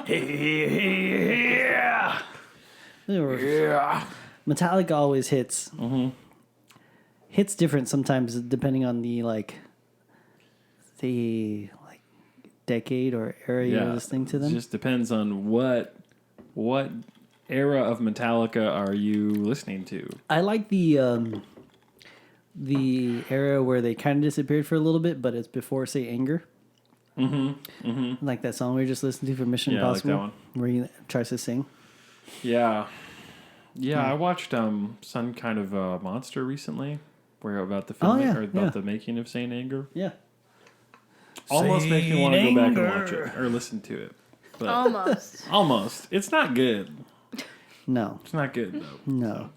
Yeah. Metallica always hits. Mm-hmm. Hits different sometimes depending on the decade or era you're listening to them. It just depends on what era of Metallica are you listening to. I like the era where they kind of disappeared for a little bit, but it's before, say, Anger. Mm-hmm. Mm-hmm. Like that song we just listened to for Mission Impossible, I like that one. where he tries to sing. Yeah. I watched Some Kind of Monster recently, where about the filming or about the making of Saint Anger. Yeah. Almost makes me want to go back and watch it or listen to it. But almost. It's not good. No. It's not good though. No. So.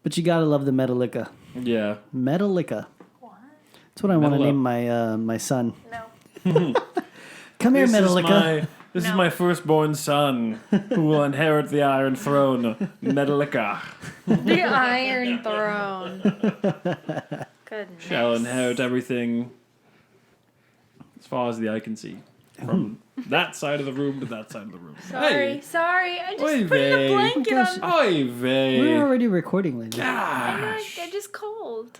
But you gotta love the Metallica. Yeah. Metallica. What? That's what I want to name my son. No. Come here, Metallica. This is my firstborn son who will inherit the Iron Throne. Metallica. The Iron Throne. Goodness. Shall inherit everything as far as the eye can see. From that side of the room to that side of the room. Sorry. I just Oy put a blanket on. Oy vey. We're already recording, lady. I'm just cold.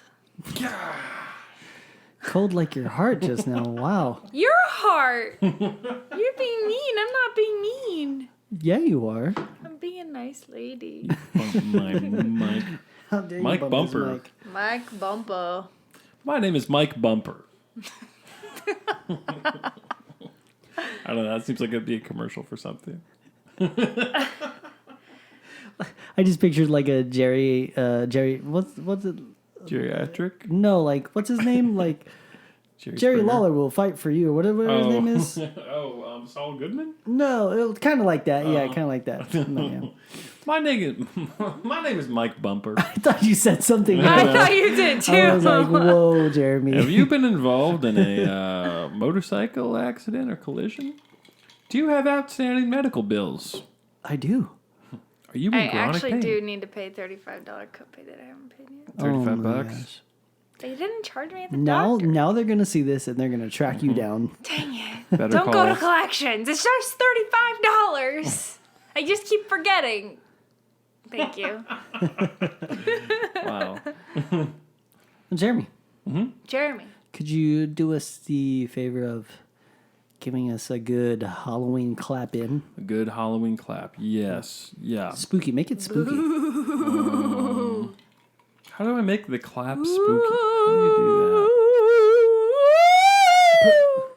Cold like your heart just now. Wow. Your heart. You're being mean. I'm not being mean. Yeah, you are. I'm being a nice lady. Mike. How dare you Mike bump his Bumper. mic? Mike Bumper. My name is Mike Bumper. I don't know. That seems like it'd be a commercial for something. I just pictured like a Jerry. What's it? Geriatric? No, like what's his name? Like Jerry Springer? Lawler will fight for you, or whatever his name is. Saul Goodman? No, it was kind of like that. Yeah, kind of like that. No, yeah. My name is Mike Bumper. I thought you said something. I thought you did too. I was like, whoa, Jeremy. Have you been involved in a motorcycle accident or collision? Do you have outstanding medical bills? I do. Are you in I chronic actually pain? do need to pay $35 copay that I haven't paid yet. $35 my bucks. gosh. They didn't charge me at the Now doctor. they're gonna see this and they're gonna track you down. Dang it. Better Don't call go to us. collections. It's just $35. I just keep forgetting. Thank you. Wow. Jeremy, Jeremy. could you do us the favor of giving us a good Halloween clap in? A good Halloween clap. Yes. Yeah. Spooky. Make it spooky. How do I make the clap spooky? How do you do that?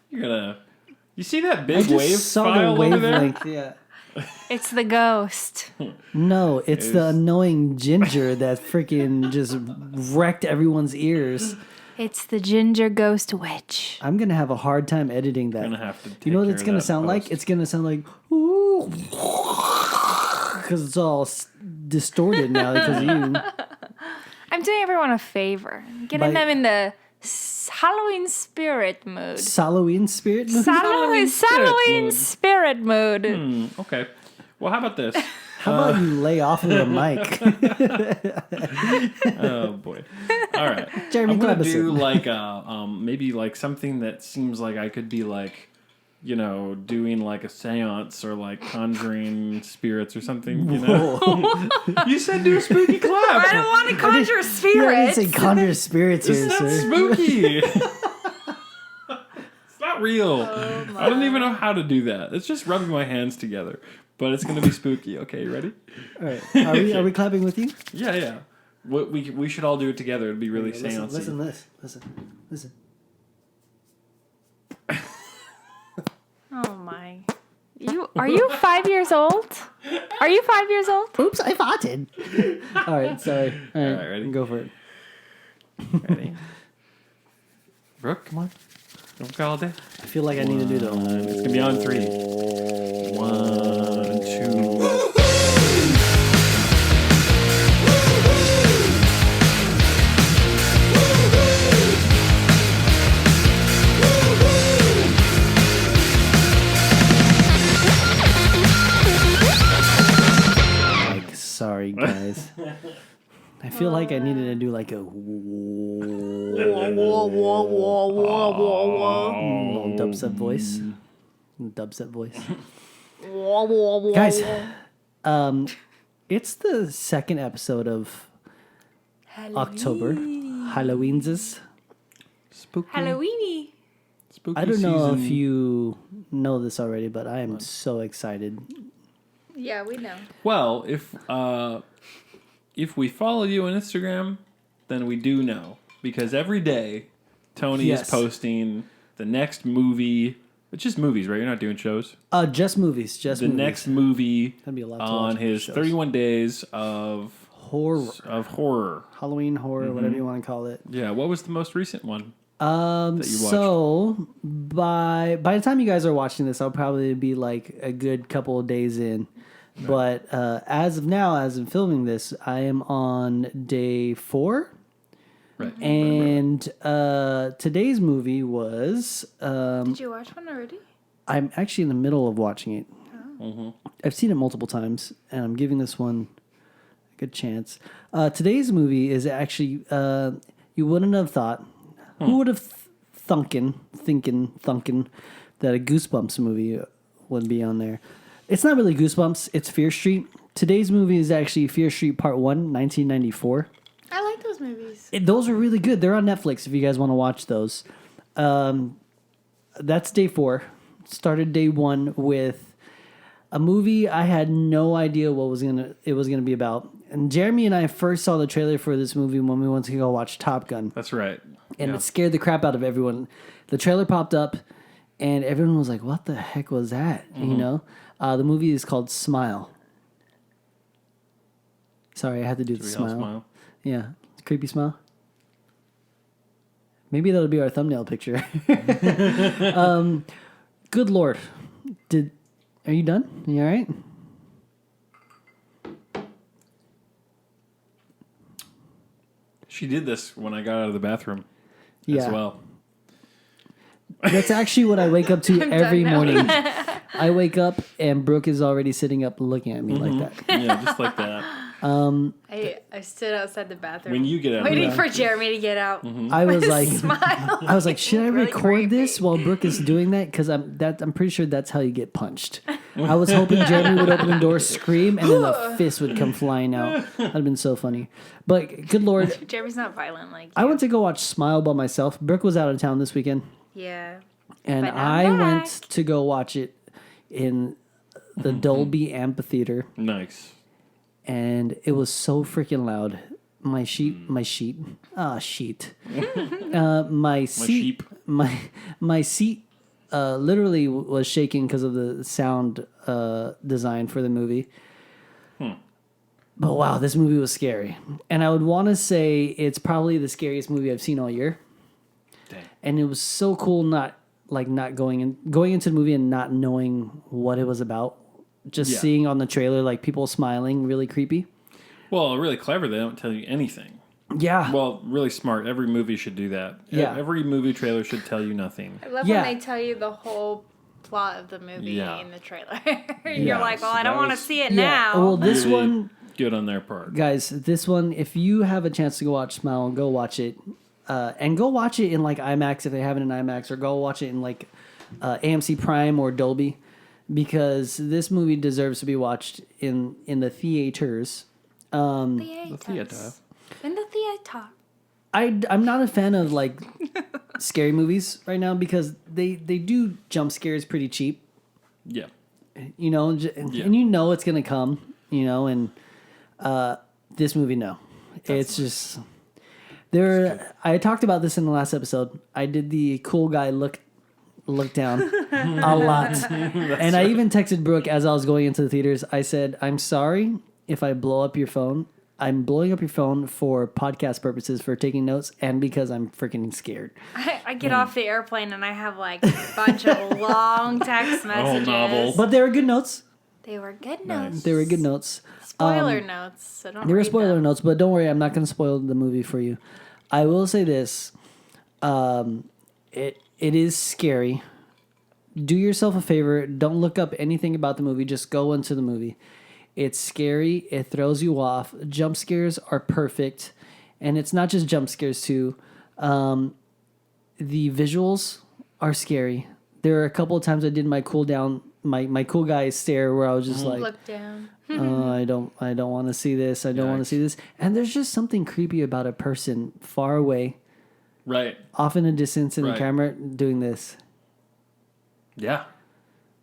You're gonna... You see that I big just wave saw file the over there? wavelength. Yeah. It's the ghost. No, it's the annoying ginger that freaking just wrecked everyone's ears. It's the ginger ghost witch. I'm gonna have a hard time editing that. I'm gonna have to take You know what care it's of gonna that sound like? post. It's gonna sound like ooh, because it's all distorted now because of you. I'm doing everyone a favor. Getting them in the Halloween spirit mood. Halloween spirit. Halloween spirit mood. Okay. Well, how about this? How about you lay off of the mic? Oh boy! All right, Jeremy I'm gonna Clebison. do like maybe like something that seems like I could be like, doing like a seance or like conjuring spirits or something. You know, you said do a spooky clap. I don't want to conjure Yeah, I spirits. didn't say conjure spirits here, It's not sir. spooky. It's not real. I don't even know how to do that. It's just rubbing my hands together. But it's gonna be spooky. Okay, you ready? All right. Are we clapping with you? Yeah. We should all do it together. It'd be really seancey. Listen. Oh my. Are you 5 years old? Are you 5 years old? Oops, I farted. All right, sorry. All right, ready? Go for it. Ready? Brooke, come on. Don't call it. I feel like I need to do the. It's gonna be on 3. 1, 2. Like, sorry, guys. I feel like I needed to do like a little dubstep voice. Dubstep voice. Guys, it's the second episode of October. Halloween's. Spooky. Halloweeny. Spooky I don't know season. if you know this already, but I am so excited. Yeah, we know. Well, if we follow you on Instagram, then we do know. Because every day, Tony is posting the next movie. It's just movies, right? You're not doing shows? Just movies. Just the movies. next movie That'd be a lot to on watch his shows. 31 days of horror. Halloween horror, whatever you want to call it. Yeah, what was the most recent one that you watched? So by the time you guys are watching this, I'll probably be like a good couple of days in. Right. But as of now, as I'm filming this, I am on day 4. Right. And today's movie was... Did you watch one already? I'm actually in the middle of watching it. Mm-hmm. I've seen it multiple times, and I'm giving this one a good chance. Today's movie is actually... you wouldn't have thought... Who would have thinking that a Goosebumps movie would be on there? It's not really Goosebumps. It's Fear Street. Today's movie is actually Fear Street Part 1, 1994. I like those movies. Those are really good. They're on Netflix if you guys want to watch those. That's day 4. Started day 1 with a movie I had no idea what it was gonna be about. And Jeremy and I first saw the trailer for this movie when we went to go watch Top Gun. That's right. And it scared the crap out of everyone. The trailer popped up, and everyone was like, "What the heck was that?" Mm-hmm. You know, the movie is called Smile. Sorry, I had to do the smile. Yeah, creepy smile. Maybe that'll be our thumbnail picture. Good Lord, are you done? You all right? She did this when I got out of the bathroom as well. That's actually what I wake up to every morning. I wake up and Brooke is already sitting up looking at me like that. Yeah, just like that. I stood outside the bathroom When you get out, waiting for Jeremy to get out. I was like, Smile. should I Really record this creepy. while Brooke is doing that? Because I'm pretty sure that's how you get punched. I was hoping Jeremy would open the door, scream, and then a fist would come flying out. That'd have been so funny. But good Lord, Jeremy's not violent like you. I went to go watch Smile by myself. Brooke was out of town this weekend. Yeah. And But I I'm went back. to go watch it in the Dolby Amphitheater. Nice. And it was so freaking loud. My seat, my seat literally was shaking because of the sound design for the movie. But wow, this movie was scary. And I would want to say it's probably the scariest movie I've seen all year. Dang. And it was so cool not going into the movie and not knowing what it was about. Just seeing on the trailer like people smiling, really creepy. Well, really clever. They don't tell you anything. Yeah. Well, really smart. Every movie should do that. Yeah. Every movie trailer should tell you nothing. I love when they tell you the whole plot of the movie in the trailer. You're like, well, So I don't that want to was- see it Yeah. now. Well, this Really one, good on their part. guys, if you have a chance to go watch Smile, go watch it. And go watch it in like IMAX if they have it in IMAX, or go watch it in like AMC Prime or Dolby, because this movie deserves to be watched in the theaters. The theater. In the theater. I'm not a fan of like scary movies right now because they do jump scares pretty cheap, Yeah. you know, and you know it's gonna come, you know, and this movie it's just there. I talked about this in the last episode. I did the cool guy look down a lot, and I even texted Brooke as I was going into the theaters. I said, "I'm sorry if I blow up your phone. I'm blowing up your phone for podcast purposes, for taking notes, and because I'm freaking scared." I get off the airplane and I have like a bunch of long text messages. novel. But they were good notes. They were good Nice. notes. They were good notes. Spoiler notes. So don't They were read spoiler them. notes, but don't worry, I'm not going to spoil the movie for you. I will say this: it is scary. Do yourself a favor. Don't look up anything about the movie. Just go into the movie. It's scary. It throws you off. Jump scares are perfect. And it's not just jump scares, too. The visuals are scary. there are a couple of times I did my cool down, my cool guy stare where I was just like, Look down. I don't want to see this. I don't want to see this. And there's just something creepy about a person far away, Right. off in a distance in the camera doing this. Yeah.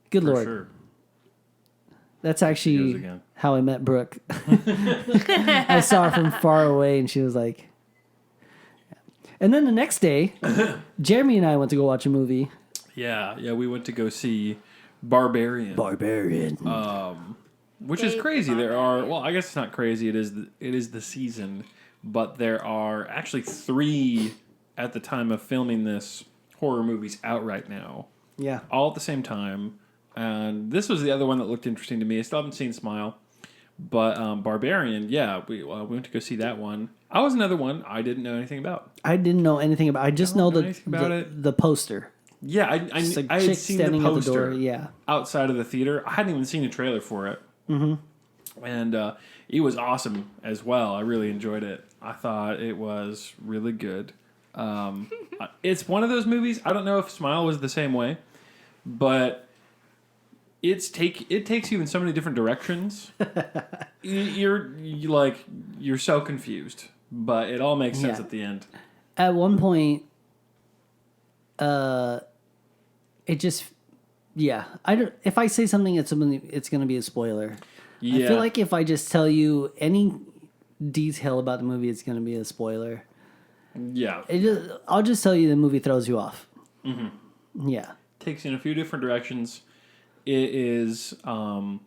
Good For Lord. sure. That's actually how I met Brooke. I saw her from far away and she was like... And then the next day, Jeremy and I went to go watch a movie. Yeah, we went to go see Barbarian. Which is crazy. There are, well, I guess it's not crazy. It is the season, but there are actually 3 at the time of filming this horror movies out right now. Yeah. All at the same time. And this was the other one that looked interesting to me. I still haven't seen Smile. But Barbarian, yeah, we went to go see that one. I was another one I didn't know anything about. I didn't know anything about. I just know the poster. Yeah, I had seen the poster outside of the theater. I hadn't even seen a trailer for it. Mm-hmm. And it was awesome as well. I really enjoyed it. I thought it was really good. It's one of those movies. I don't know if Smile was the same way, but it takes you in so many different directions. You're so confused, but it all makes sense at the end. At one point, it just if I say something, it's going to be a spoiler. Yeah. I feel like if I just tell you any detail about the movie, it's going to be a spoiler. Yeah. I'll just tell you the movie throws you off. Mm-hmm. Yeah. Takes you in a few different directions. It is not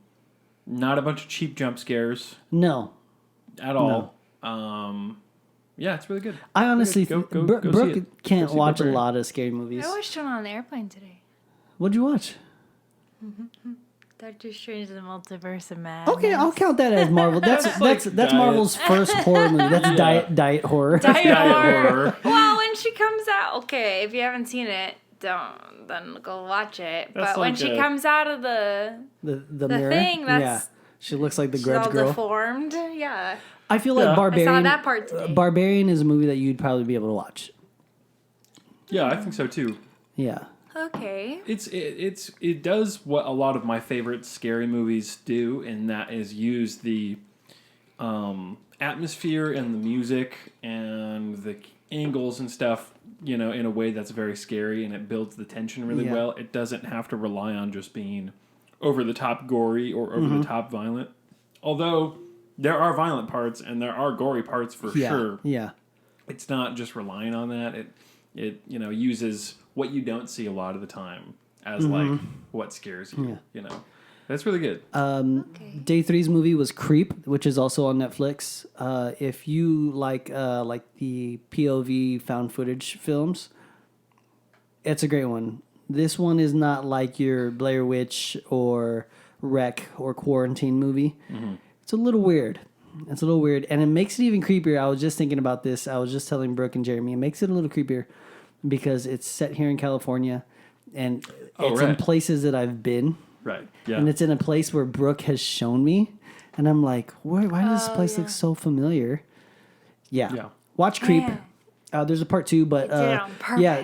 a bunch of cheap jump scares. No. At all. No. Yeah, it's really good. I honestly think Brooke can't watch a lot of scary movies. I watched one on the airplane today. What'd you watch? Doctor Strange and the Multiverse of Madness. Okay, I'll count that as Marvel. That's Marvel's first horror movie. That's diet horror. Diet horror. Well, when she comes out, okay, if you haven't seen it, then go watch it. That's but when she comes out of the mirror thing, that's she looks like the Grudge all girl. Deformed. Yeah. I feel like Barbarian. I saw that part today. Barbarian is a movie that you'd probably be able to watch. Yeah, I think so too. Yeah. Okay. It does what a lot of my favorite scary movies do, and that is use the atmosphere and the music and the angles and stuff, in a way that's very scary, and it builds the tension really well. It doesn't have to rely on just being over the top gory or over the top violent. Although there are violent parts and there are gory parts for sure. Yeah. It's not just relying on that. It uses what you don't see a lot of the time as like what scares you. That's really good. Day 3's movie was Creep, which is also on Netflix. If you like the POV found footage films, it's a great one. This one is not like your Blair Witch or Wreck or Quarantine movie. Mm-hmm. It's a little weird. And it makes it even creepier. I was just thinking about this. I was just telling Brooke and Jeremy. It makes it a little creepier because it's set here in California, and it's in places that I've been. Right. Yeah. And it's in a place where Brooke has shown me, and I'm like, why does this place look so familiar? Yeah. Watch Creep. There's a part 2, but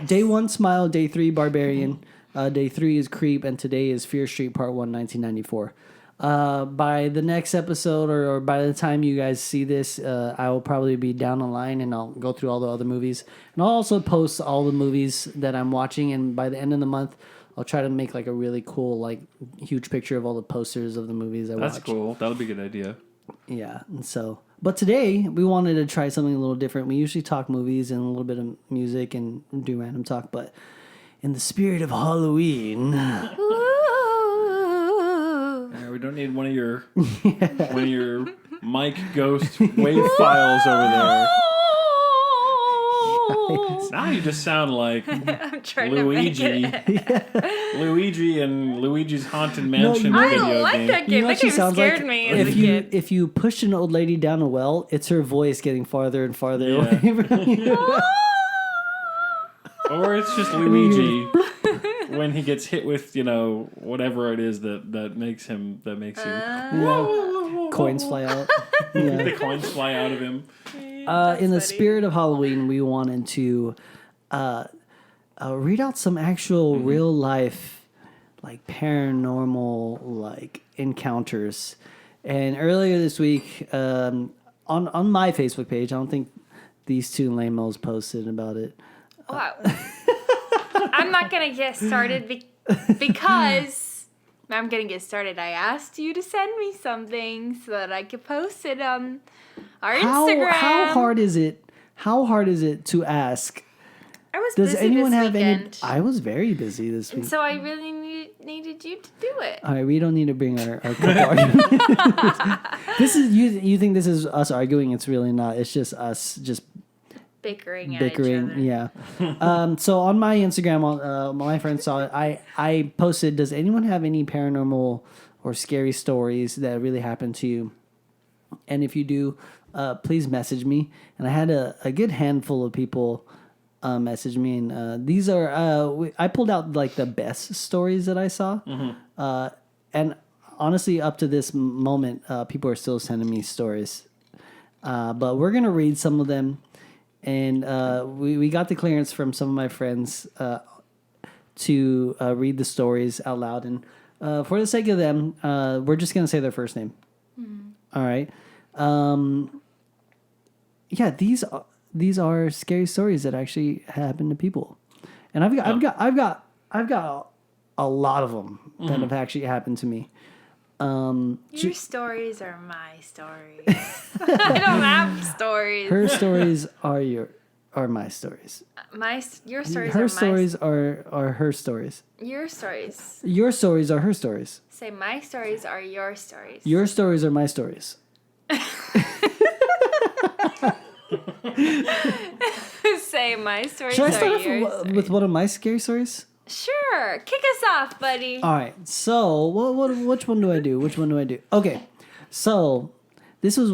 Day 1 Smile, Day 3 Barbarian, Day 3 is Creep, and today is Fear Street Part 1, 1994. By the next episode, or by the time you guys see this, I will probably be down the line, and I'll go through all the other movies, and I'll also post all the movies that I'm watching, and by the end of the month, I'll try to make like a really cool, huge picture of all the posters of the movies I watch. That's cool. That'll be a good idea. Yeah, and so... But today, we wanted to try something a little different. We usually talk movies and a little bit of music and do random talk, but in the spirit of Halloween... we don't need one of your mic ghost wave files over there. Now you just sound like Luigi. Luigi and Luigi's Haunted Mansion video game. I like that game. That game scared me as a kid. If you push an old lady down a well, it's her voice getting farther and farther away from you. Or it's just Luigi when he gets hit with, whatever it is that makes you coins fly out. The coins fly out of him. In the spirit of Halloween, we wanted to read out some actual real life, like paranormal, like encounters. And earlier this week, on my Facebook page, I don't think these two lame-os posted about it. Wow. I'm not going to get started because I'm going to get started. I asked you to send me something so that I could post it on our Instagram. How hard is it? How hard is it to ask? I was Does busy anyone this have weekend. I was very busy this week. And so I really needed you to do it. All right, we don't need to bring our couple argument. This is you think this is us arguing? It's really not. It's just us just bickering at each other. Yeah. So on my Instagram, my friend saw it. I posted, does anyone have any paranormal or scary stories that really happened to you? And if you do, please message me. And I had a good handful of people message me. And these are, I pulled out like the best stories that I saw. And honestly, up to this moment, people are still sending me stories. But we're going to read some of them. And we got the clearance from some of my friends to read the stories out loud. And for the sake of them, we're just going to say their first name. All right. Yeah, these are scary stories that actually happen to people. And I've got a lot of them that have actually happened to me. Your stories are my stories. I don't have stories. Her stories are my stories. Your stories her are stories are her stories. Your stories. Your stories are her stories. Say my stories are your stories. Your stories are my stories. Say my stories Should I are start yours. off with one of my scary stories? Sure. Kick us off, buddy. All right. So, which one do I do? Okay. So, this was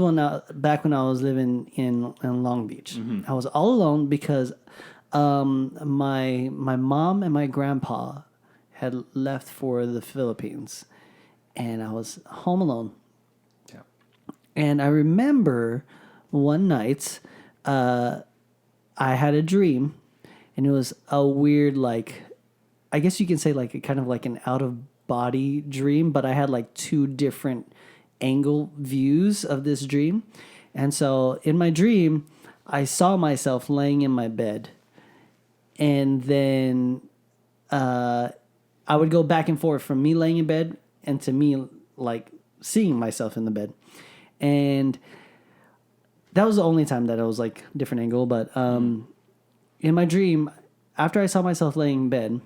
back when I was living in Long Beach. I was all alone because my mom and my grandpa had left for the Philippines, and I was home alone. Yeah. And I remember one night, I had a dream, and it was a weird, like, I guess you can say like kind of like an out of body dream, but I had like two different angle views of this dream. And so in my dream, I saw myself laying in my bed, and then I would go back and forth from me laying in bed and to me like seeing myself in the bed. And that was the only time that I was like different angle. But in my dream, after I saw myself laying in bed,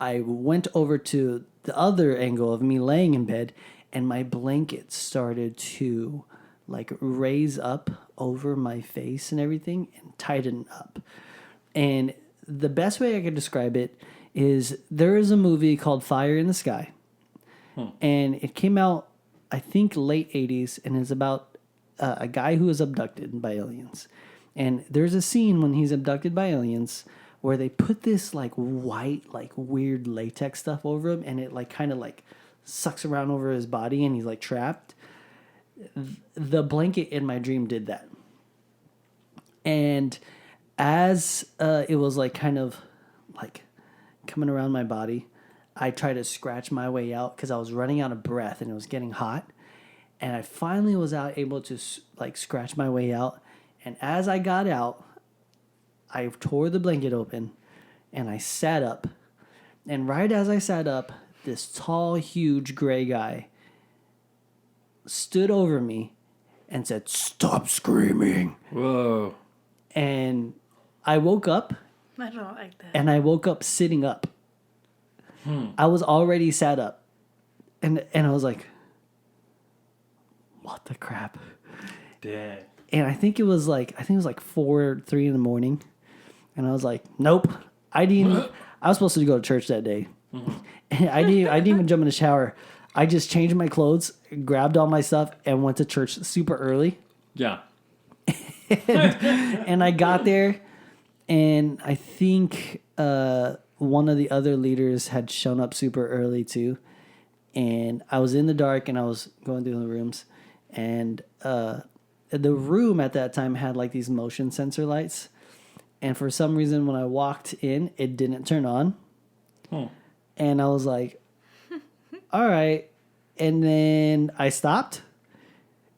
I went over to the other angle of me laying in bed, and my blanket started to like raise up over my face and everything and tighten up. And the best way I could describe it is there is a movie called Fire in the Sky. And it came out, I think, late 80s, and is about a guy who is abducted by aliens. And there's a scene when he's abducted by aliens where they put this like white, like weird latex stuff over him, and it like kind of like sucks around over his body, and he's like trapped. The blanket in my dream did that. And as it was like kind of like coming around my body, I tried to scratch my way out because I was running out of breath and it was getting hot. And I finally was able to like scratch my way out. And as I got out, I tore the blanket open and I sat up. And right as I sat up, this tall, huge gray guy stood over me and said, "Stop screaming." Whoa. And I woke up. I don't like that. And I woke up sitting up. I was already sat up. And I was like, what the crap? Dang. And I think it was like 4-3 in the morning. And I was like, nope. I was supposed to go to church that day. And I didn't even jump in the shower. I just changed my clothes, grabbed all my stuff, and went to church super early. Yeah. And I got there, and I think one of the other leaders had shown up super early too. And I was in the dark, and I was going through the rooms. And the room at that time had like these motion sensor lights. and for some reason when I walked in, it didn't turn on. And I was like, all right. And then I stopped.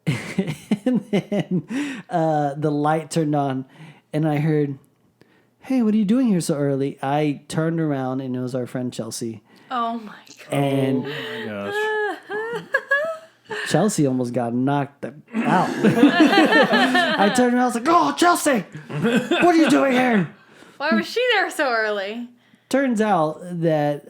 And then the light turned on, and I heard, hey, what are you doing here so early? I turned around, and it was our friend Chelsea. Oh my god. And Oh my gosh. Chelsea almost got knocked out. I turned around, I was like, oh, Chelsea, what are you doing here? Why was she there so early? Turns out that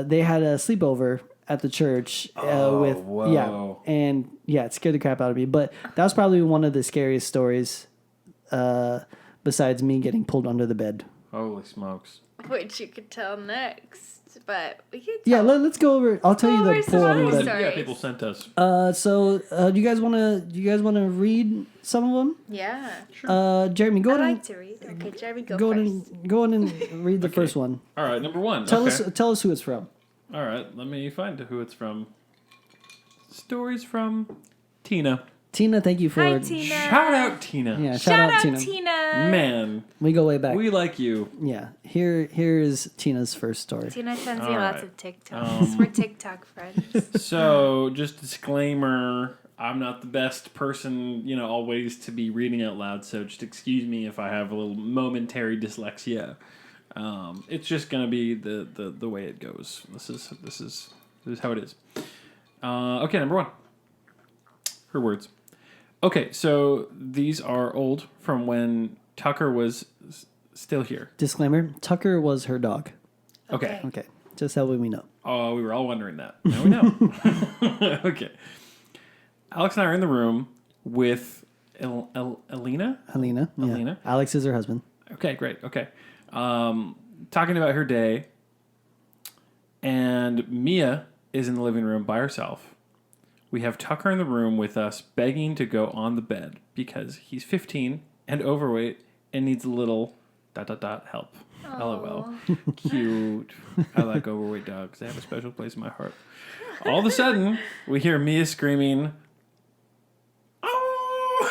they had a sleepover at the church whoa. and it scared the crap out of me. But that was probably one of the scariest stories, besides me getting pulled under the bed. Holy smokes! Which you could tell next, but we could. Let's go over. I'll tell you the over some full other one. stories. Yeah, people sent us. Do you guys wanna read some of them? Yeah. Jeremy, go I ahead. like to read. Okay, Jeremy, go Go first. on and read the first one. All right, number one. Tell us who it's from. All right, let me find who it's from. Stories from Tina. Tina, thank you for Hi, Tina. Shout out Tina. Yeah, Shout out Tina. Tina. Man, We go way back. we like you. Yeah. Here is Tina's first story. Tina sends All you lots right. of TikToks. We're TikTok friends. So, just disclaimer, I'm not the best person, always to be reading out loud, so just excuse me if I have a little momentary dyslexia. It's just gonna be the way it goes. This is how it is. Okay, number one. Her words. Okay, so these are old from when Tucker was still here. Disclaimer, Tucker was her dog. Okay. Okay. Just that way we know. Oh, we were all wondering that. Now we know. Okay. Alex and I are in the room with Alina. Alina. Yeah. Alina. Alex is her husband. Okay, great. Okay. Talking about her day. And Mia is in the living room by herself. We have Tucker in the room with us begging to go on the bed because he's 15 and overweight and needs a little ... help. LOL. Cute. I like overweight dogs. They have a special place in my heart. All of a sudden, we hear Mia screaming, "Oh!"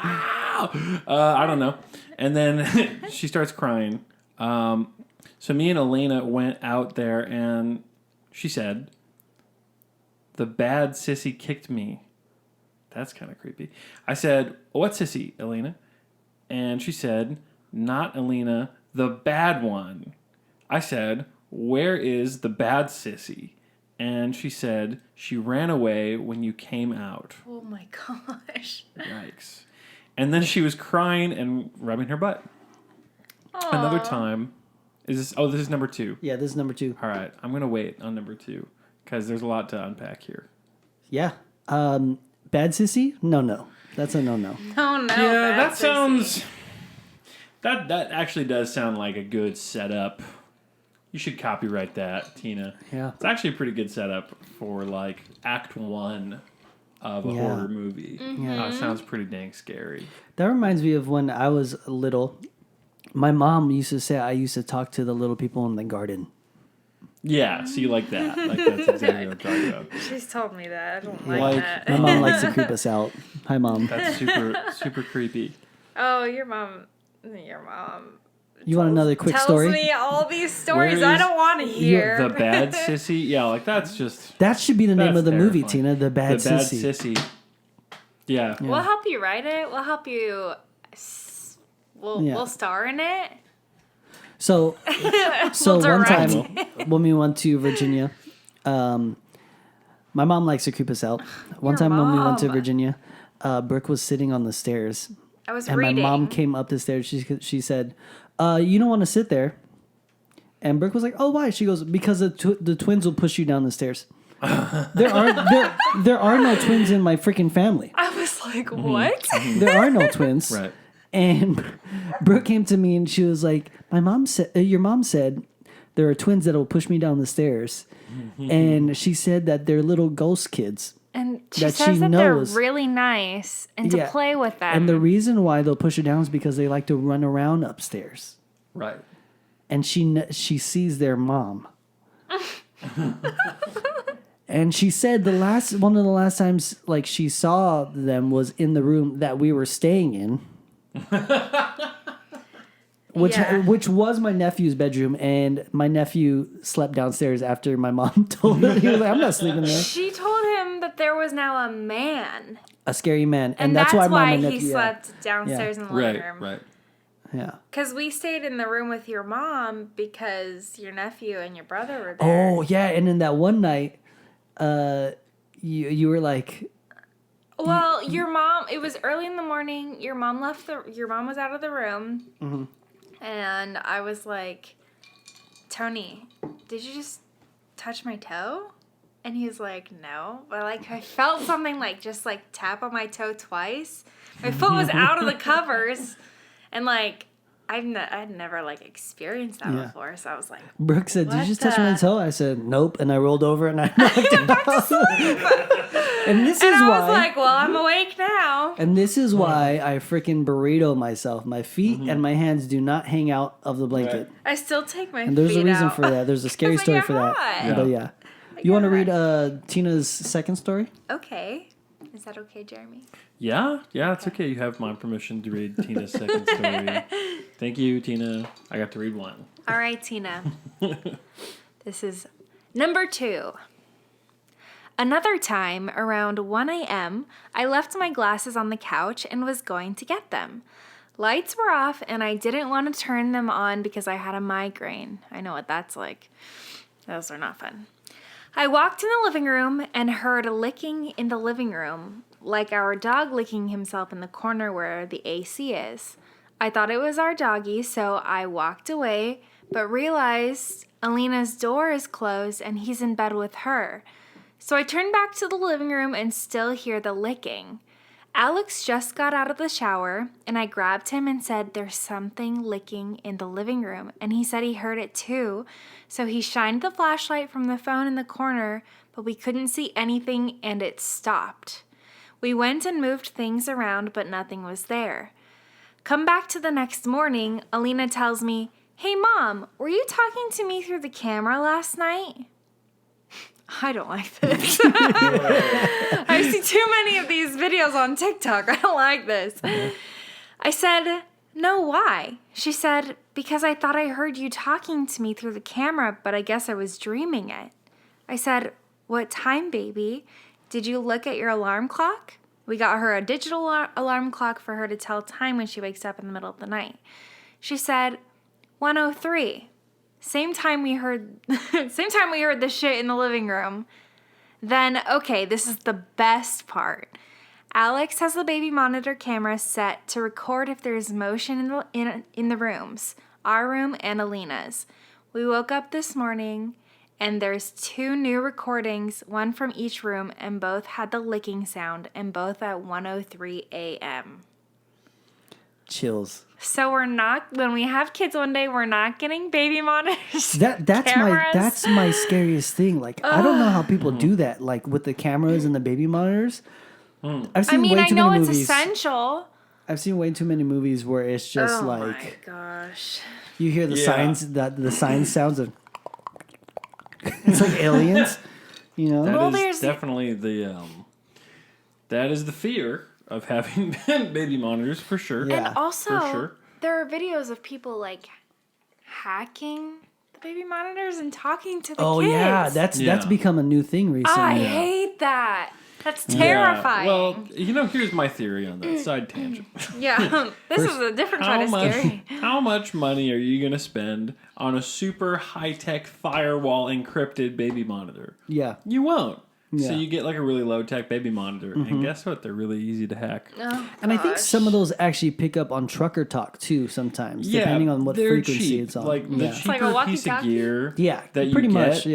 Ow! I don't know. And then she starts crying. So me and Elena went out there and she said, "The bad sissy kicked me." That's kind of creepy. I said, "What sissy, Elena?" And she said, "Not Elena, the bad one." I said, "Where is the bad sissy?" And she said, "She ran away when you came out." Oh my gosh. Yikes. And then she was crying and rubbing her butt. Aww. Another time. This is number 2. Yeah, this is number 2. All right. I'm going to wait on number 2 because there's a lot to unpack here. Yeah. Bad sissy? No. That's a no. Oh no. Yeah, that sissy. sounds... That actually does sound like a good setup. You should copyright that, Tina. Yeah. It's actually a pretty good setup for, like, Act 1 of a horror movie. Yeah. It sounds pretty dang scary. That reminds me of when I was little. My mom used to say I used to talk to the little people in the garden. Yeah, so you like that. Like, that's exactly what I'm talking about. She's told me that. I don't Like, like that. my mom likes to creep us out. Hi, Mom. That's super, super creepy. Oh, your mom. You want another quick tells story? me all these stories Where I is don't want to hear. The bad sissy? Yeah, like, that's just... That should be the name That's of the movie, terrifying. Tina. The Bad The bad Sissy. sissy. Yeah. We'll help you write it. We'll help you. We'll star in it. So We'll one direct time when we went to Virginia, my mom likes to creep us out. One Your time when we went to mom. Virginia, Brooke was sitting on the stairs. I was And reading. my mom came up the stairs. She said, "You don't want to sit there." And Brooke was like, "Oh, why?" She goes, "Because the twins will push you down the stairs." there are no twins in my freaking family. I was like, what? There are no twins. Right. And Brooke came to me and she was like, your mom said there are twins that will push me down the stairs. And she said that they're little ghost kids. And she That says she that knows. they're really nice and Yeah. to play with them. And the reason why they'll push her down is because they like to run around upstairs. Right. And she sees their mom. And she said one of the last times like she saw them was in the room that we were staying in. which was my nephew's bedroom, and my nephew slept downstairs after my mom told him. He was like, "I'm not sleeping there." She told him that there was now a man. A scary man, And that's why my nephew, he slept downstairs in the living room. Right. Yeah. Because we stayed in the room with your mom because your nephew and your brother were there. Oh yeah, and then that one night, you were like, well, your mom. It was early in the morning. Your mom was out of the room, and I was like, Tony, did you just touch my toe? And he was like, no. But like I felt something like just like tap on my toe twice. My foot was out of the covers. And like I'd never like experienced that before. So I was like, Brooke said, "Did you just touch my toe?" I said, "Nope." And I rolled over and I knocked it out. And this is why I was like, well, I'm awake now. And this is why I freaking burrito myself. My feet and my hands do not hang out of the blanket. I still take my feet out. And there's a reason for that. There's a scary story for that. Yeah. But yeah. You want to read Tina's second story? Okay. Is that okay, Jeremy? Yeah, it's okay. You have my permission to read Tina's second story. Thank you, Tina. I got to read one. All right, Tina. This is number 2. Another time, around 1 a.m., I left my glasses on the couch and was going to get them. Lights were off, and I didn't want to turn them on because I had a migraine. I know what that's like. Those are not fun. I walked in the living room and heard a licking in the living room, like our dog licking himself in the corner where the AC is. I thought it was our doggy, so I walked away, but realized Alina's door is closed and he's in bed with her. So I turned back to the living room and still hear the licking. Alex just got out of the shower, and I grabbed him and said, "There's something licking in the living room." And he said he heard it too. So he shined the flashlight from the phone in the corner, but we couldn't see anything and it stopped. We went and moved things around, but nothing was there. Come back to the next morning, Alina tells me, "Hey Mom, were you talking to me through the camera last night?" I don't like this. I see too many of these videos on TikTok. I don't like this. I said, "No, why?" She said, "Because I thought I heard you talking to me through the camera, but I guess I was dreaming it." I said, "What time, baby? Did you look at your alarm clock?" We got her a digital alarm clock for her to tell time when she wakes up in the middle of the night. She said, 1:03. Same time we heard the shit in the living room. Then, okay, this is the best part. Alex has the baby monitor camera set to record if there's motion in the rooms, our room and Alina's. We woke up this morning and there's 2 new recordings, one from each room, and both had the licking sound, and both at 1:03 a.m. Chills. So we're not, when we have kids one day, we're not getting baby monitors. That's my scariest thing. Like I don't know how people do that. Like with the cameras and the baby monitors. I've seen way too many movies. It's essential. I've seen way too many movies where it's just oh like, my gosh, you hear the signs, the sign sounds of. It's like aliens, you know. That is definitely that is the fear of having baby monitors for sure. Yeah. And also, for sure. there are videos of people like hacking the baby monitors and talking to the kids. Oh yeah, that's become a new thing recently. I hate that. That's terrifying. Yeah. Well, here's my theory on that. Side tangent. Yeah, this is a different kind of scary. How much money are you going to spend on a super high-tech firewall encrypted baby monitor? Yeah. You won't. Yeah. So you get like a really low-tech baby monitor, and guess what? They're really easy to hack. Oh, and I think some of those actually pick up on trucker talk too sometimes, depending on what frequency cheap. it's on. Like the cheaper like piece of gear that you pretty get, much,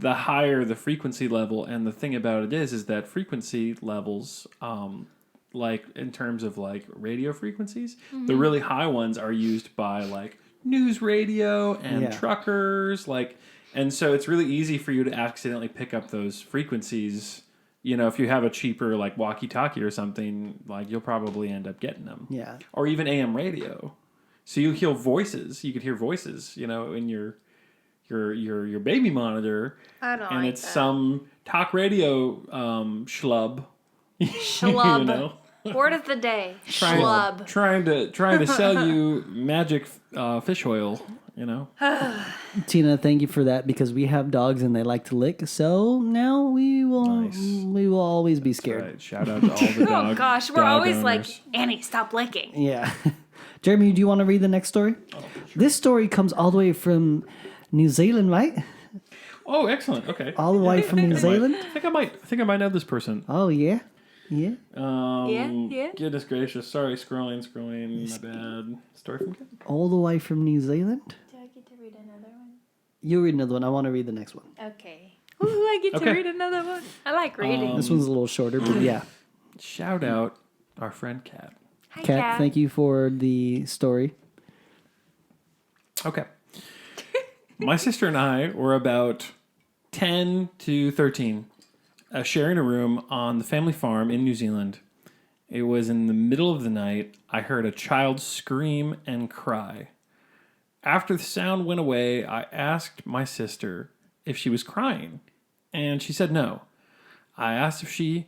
the higher the frequency level. And the thing about it is that frequency levels, like in terms of like radio frequencies, the really high ones are used by like news radio and truckers, like. And so it's really easy for you to accidentally pick up those frequencies. If you have a cheaper like walkie-talkie or something, like you'll probably end up getting them. Yeah. Or even AM radio. So you hear voices. You could hear voices, in your baby monitor. I don't and like it's that. some talk radio schlub. Schlub. Word of the day. Schlub. Trying to sell you magic fish oil, you know. Tina, thank you for that because we have dogs and they like to lick. So now we will always be scared. Right. Shout out to all the dog. Oh gosh, we're always owners. Like, Annie, stop licking. Yeah. Jeremy, do you want to read the next story? Oh, sure. This story comes all the way from New Zealand, right? Oh, excellent. Okay. All the way from New Zealand? I think I might know this person. Oh, yeah. Yeah. Yeah. Goodness gracious. Sorry, scrolling. My bad. Story from Gab. All the way from New Zealand? Do I get to read another one? You read another one. I want to read the next one. Okay. Ooh, I get to read another one. I like reading. This one's a little shorter, but yeah. Shout out our friend Kat. Hi, Kat, thank you for the story. Okay. My sister and I were about 10 to 13, sharing a room on the family farm in New Zealand. It was in the middle of the night. I heard a child scream and cry. After the sound went away, I asked my sister if she was crying, and she said no. I asked if she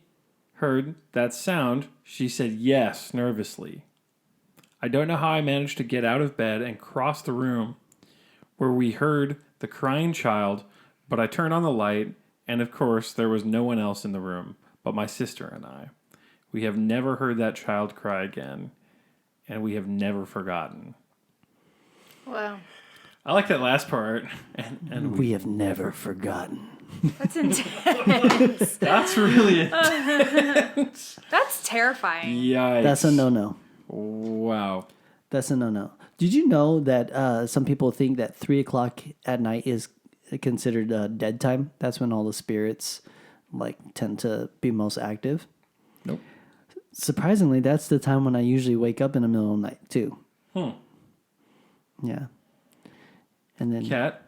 heard that sound. She said yes, nervously. I don't know how I managed to get out of bed and cross the room where we heard the crying child, but I turned on the light, and of course there was no one else in the room but my sister and I. We have never heard that child cry again, and we have never forgotten. Wow. I like that last part. And we have never forgotten. That's intense. That's really intense. That's terrifying. Yikes. That's a no-no. Wow. That's a no-no. Did you know that some people think that 3 o'clock at night is considered dead time? That's when all the spirits tend to be most active. Nope. Surprisingly, that's the time when I usually wake up in the middle of the night too. Yeah. And then Kat,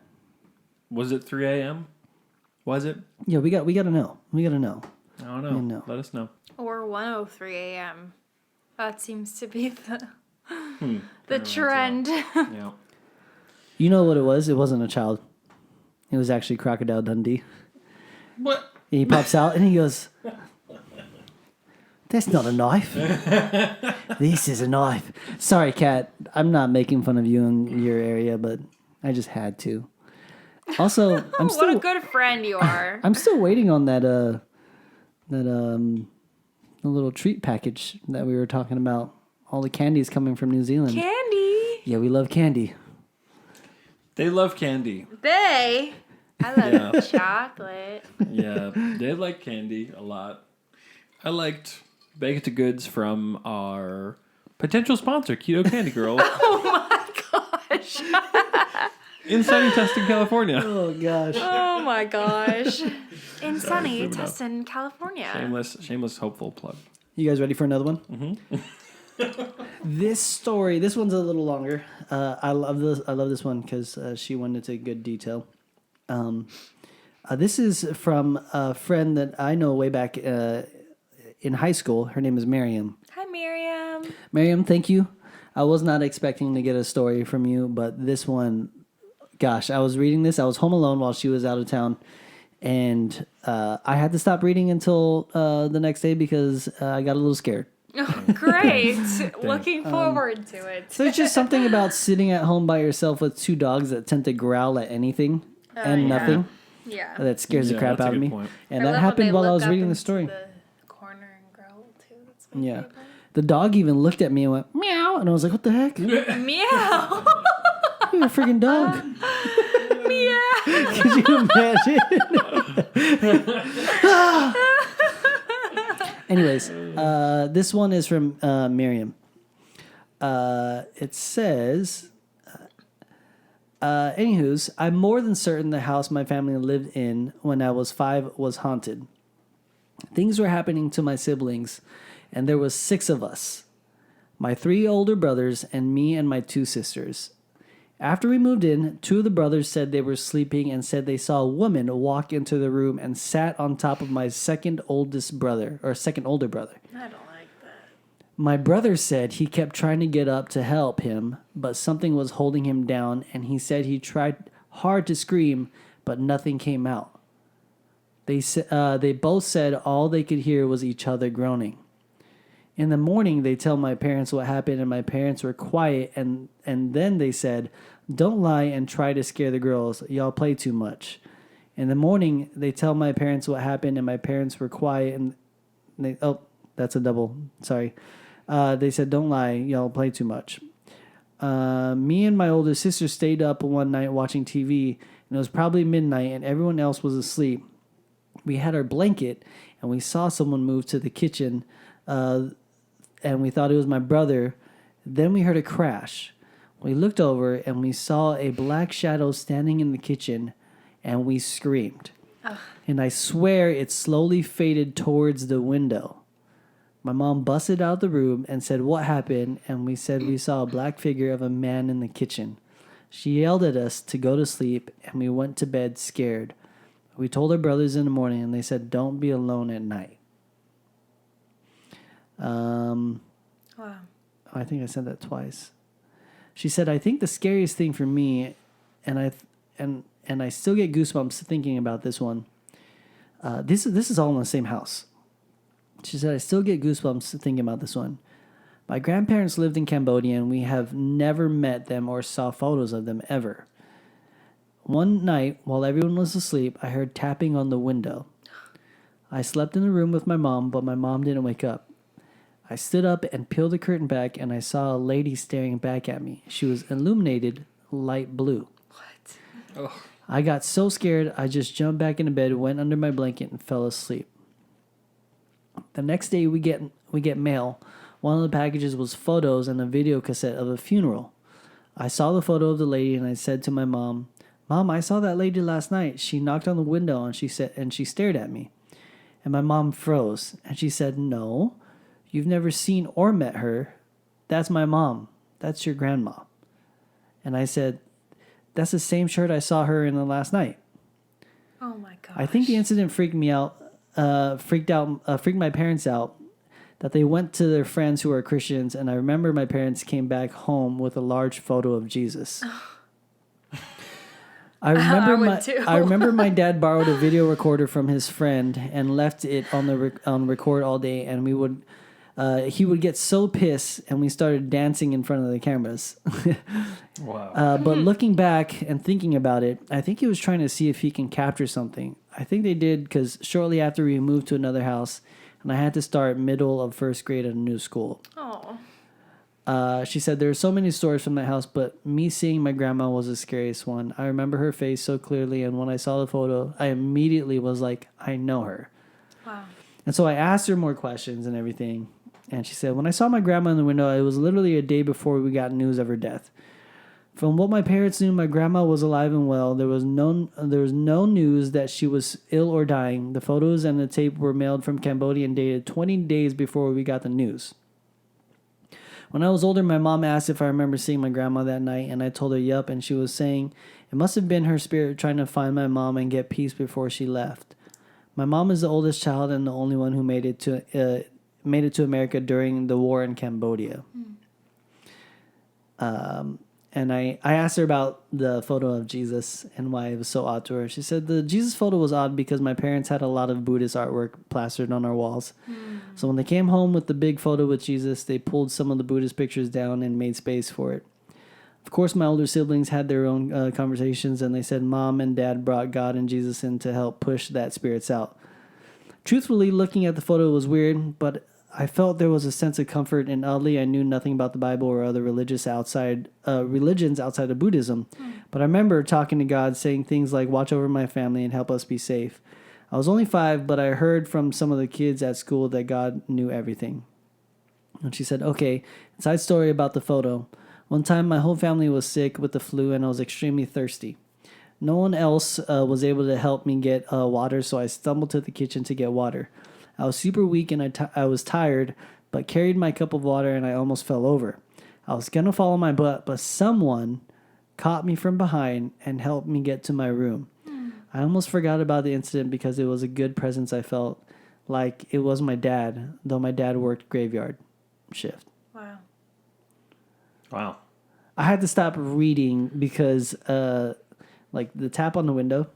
was it 3 a.m.? Was it? Yeah, we got to know. We got to know. I don't know. Let us know. Or 1:03 a.m. That seems to be the trend. Yeah. You know what it was? It wasn't a child. It was actually Crocodile Dundee. What? He pops out and he goes, "That's not a knife. This is a knife." Sorry, Kat. I'm not making fun of you in your area, but I just had to. Also, I'm still what a good friend you are. I'm still waiting on that the little treat package that we were talking about. All the candies coming from New Zealand. Candy. Yeah, we love candy. They love candy. I love chocolate. Yeah, they like candy a lot. I liked baked goods from our potential sponsor, Keto Candy Girl. Oh my gosh. In sunny Tustin, California. Oh gosh. Oh my gosh. In sunny Tustin, California. Shameless hopeful plug. You guys ready for another one? Mm-hmm. This one's a little longer. I love this one because she went into good detail. This is from a friend that I know way back in high school. Her name is MARRIEM. Hi, MARRIEM. MARRIEM, thank you. I was not expecting to get a story from you, but this one, gosh, I was reading this. I was home alone while she was out of town, and I had to stop reading until the next day because I got a little scared. Oh, great. Looking forward to it. So it's just something about sitting at home by yourself with two dogs that tend to growl at anything and nothing. Yeah. That scares the crap out of me. And And that happened while I was reading the story. The corner and growl too. That's my favorite. The dog even looked at me and went, meow. And I was like, what the heck? You're Meow. a freaking dog. Meow. Could you imagine? Anyways, this one is from MARRIEM. It says, anywho's, I'm more than certain the house my family lived in when I was 5 was haunted. Things were happening to my siblings, and there was 6 of us. My 3 older brothers and me and my 2 sisters. After we moved in, 2 of the brothers said they were sleeping and said they saw a woman walk into the room and sat on top of my second older brother. I don't like that. My brother said he kept trying to get up to help him, but something was holding him down, and he said he tried hard to scream, but nothing came out. They both said all they could hear was each other groaning. In the morning, they tell my parents what happened, and my parents were quiet, and then they said, "Don't lie and try to scare the girls. Y'all play too much." In the morning, they tell my parents what happened, and my parents were quiet, and they... Oh, that's a double. Sorry. They said, "Don't lie. Y'all play too much." Me and my older sister stayed up one night watching TV, and it was probably midnight, and everyone else was asleep. We had our blanket, and we saw someone move to the kitchen, and we thought it was my brother. Then we heard a crash. We looked over, and we saw a black shadow standing in the kitchen, and we screamed. Ugh. And I swear it slowly faded towards the window. My mom busted out the room and said, "What happened?" And we said we saw a black figure of a man in the kitchen. She yelled at us to go to sleep, and we went to bed scared. We told our brothers in the morning, and they said, "Don't be alone at night." Wow. I think I said that twice. She said, "I think the scariest thing for me, and I still get goosebumps thinking about this one. This is all in the same house." She said, "I still get goosebumps thinking about this one. My grandparents lived in Cambodia, and we have never met them or saw photos of them ever. One night, while everyone was asleep, I heard tapping on the window. I slept in the room with my mom, but my mom didn't wake up. I stood up and peeled the curtain back, and I saw a lady staring back at me. She was illuminated light blue. What? Oh. I got so scared, I just jumped back into bed, went under my blanket, and fell asleep. The next day, we get mail. One of the packages was photos and a video cassette of a funeral. I saw the photo of the lady, and I said to my mom, "Mom, I saw that lady last night. She knocked on the window, and she stared at me." And my mom froze, and she said, "No, you've never seen or met her. That's my mom. That's your grandma." And I said, "That's the same shirt I saw her in the last night." Oh my gosh. I think the incident freaked my parents out, that they went to their friends who are Christians, and I remember my parents came back home with a large photo of Jesus. I remember my dad borrowed a video recorder from his friend and left it on record all day, and he would get so pissed, and we started dancing in front of the cameras. Wow. But looking back and thinking about it, I think he was trying to see if he can capture something. I think they did, because shortly after we moved to another house, and I had to start middle of first grade at a new school. Oh. She said there are so many stories from that house, but me seeing my grandma was the scariest one. I remember her face so clearly, and when I saw the photo, I immediately was like, I know her. Wow. And so I asked her more questions and everything, and she said, when I saw my grandma in the window, it was literally a day before we got news of her death. From what my parents knew, my grandma was alive and well. There was no news that she was ill or dying. The photos and the tape were mailed from Cambodia and dated 20 days before we got the news. When I was older, my mom asked if I remember seeing my grandma that night, and I told her yup, and she was saying it must have been her spirit trying to find my mom and get peace before she left. My mom is the oldest child and the only one who made it to America during the war in Cambodia. And I asked her about the photo of Jesus and why it was so odd to her. She said the Jesus photo was odd because my parents had a lot of Buddhist artwork plastered on our walls. So when they came home with the big photo with Jesus, they pulled some of the Buddhist pictures down and made space for it. Of course, my older siblings had their own conversations, and they said Mom and Dad brought God and Jesus in to help push that spirits out. Truthfully, looking at the photo was weird, but I felt there was a sense of comfort, and oddly, I knew nothing about the Bible or other religions outside of Buddhism. But I remember talking to God, saying things like, watch over my family and help us be safe. I was only 5, but I heard from some of the kids at school that God knew everything. And she said, okay, side story about the photo. One time, my whole family was sick with the flu, and I was extremely thirsty. No one else was able to help me get water, so I stumbled to the kitchen to get water. I was super weak and I was tired, but carried my cup of water and I almost fell over. I was going to fall on my butt, but someone caught me from behind and helped me get to my room. I almost forgot about the incident because it was a good presence. I felt like it was my dad, though my dad worked graveyard shift. Wow. I had to stop reading because, like, the tap on the window.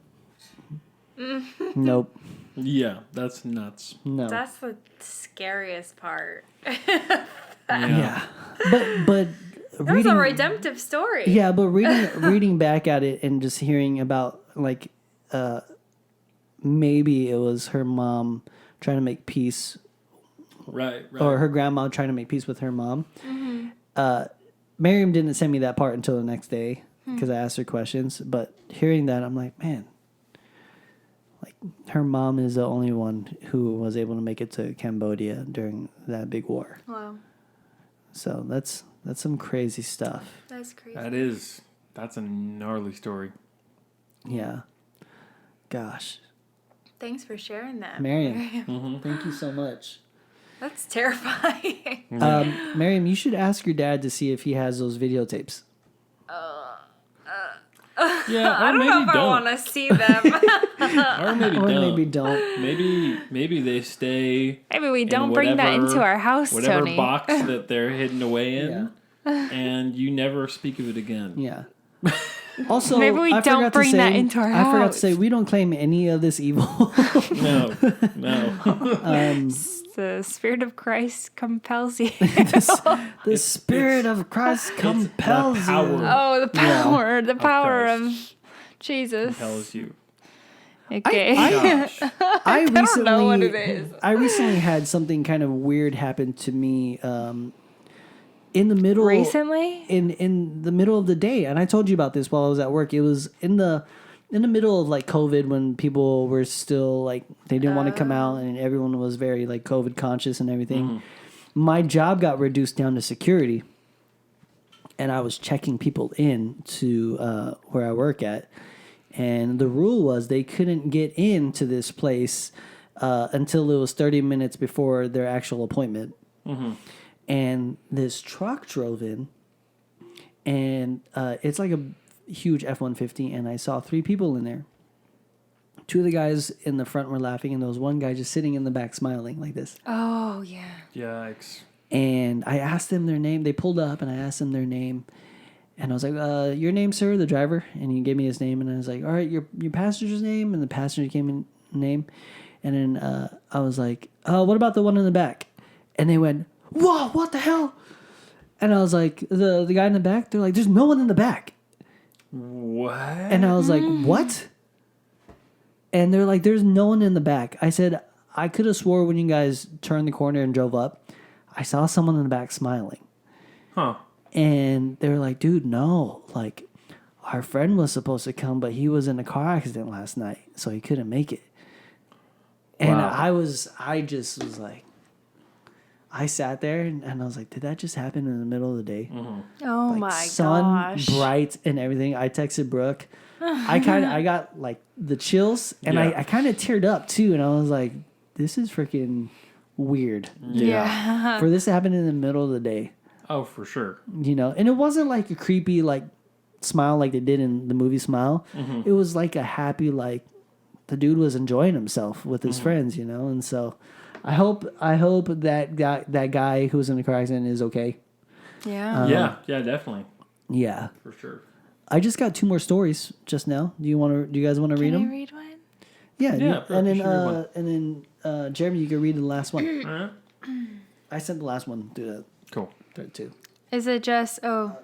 Nope. Yeah, that's nuts. No. That's the scariest part. Yeah. But That was a redemptive story. Yeah, but reading back at it and just hearing about like maybe it was her mom trying to make peace, Right. or her grandma trying to make peace with her mom. Miriam didn't send me that part until the next day because I asked her questions. But hearing that, I'm like, man, like her mom is the only one who was able to make it to Cambodia during that big war. Wow. So that's some crazy stuff. That's crazy. That's a gnarly story. Yeah. Gosh. Thanks for sharing that. Miriam, thank you so much. That's terrifying. Miriam, you should ask your dad to see if he has those videotapes. Yeah, I don't know if I want to see them. Or maybe Or don't. maybe don't. Maybe they stay. Maybe we in don't bring that into our house, whatever Tony. box that they're hidden away in, and you never speak of it again. Yeah. Also, Maybe we I don't forgot to bring say- that into our I forgot to house. say we don't claim any of this evil. No. The Spirit of Christ compels you. The Spirit of Christ compels you. power. Oh, the power. The power Christ. of Jesus. Tells you. Okay. Gosh. I recently know what it is. I recently had something kind of weird happen to me in the middle Recently? in the middle of the day, and I told you about this while I was at work. It was in the middle of like COVID, when people were still like they didn't want to come out, and everyone was very like COVID conscious and everything. My job got reduced down to security, and I was checking people in to where I work at, and the rule was they couldn't get into this place until it was 30 minutes before their actual appointment. And this truck drove in, and it's like a huge F-150, and I saw 3 people in there. 2 of the guys in the front were laughing, and there was one guy just sitting in the back smiling like this. Oh, yeah. Yikes. And I asked them their name. They pulled up, and I asked them their name. And I was like, your name, sir, the driver? And he gave me his name, and I was like, all right, your passenger's name? And the passenger gave me name. And then I was like, what about the one in the back? And they went, whoa, what the hell? And I was like, the guy in the back? They're like, there's no one in the back. What? And I was like, what? And they're like, there's no one in the back. I said, I could have swore when you guys turned the corner and drove up, I saw someone in the back smiling. Huh. And they were like, dude, no. Like, our friend was supposed to come, but he was in a car accident last night, so he couldn't make it. And Wow. I just was like, I sat there and I was like, did that just happen in the middle of the day? Oh, Like, my sun gosh. bright and everything. I texted Brooke. I got like the chills, and Yeah. I kind of teared up too, and I was like, this is freaking weird. Yeah. For this to happen in the middle of the day, Oh, for sure. you know. And it wasn't like a creepy like smile like they did in the movie Smile. It was like a happy, like the dude was enjoying himself with his friends, you know. And so I hope that guy who was in the car accident is okay. Yeah. Yeah, definitely. Yeah. For sure. I just got 2 more stories just now. Do you guys want to read Can them? I read one? Yeah. Yeah, you- and you then should read one. and then Jeremy, you can read the last one. All right. I sent the last one to Cool. the too. Is it just,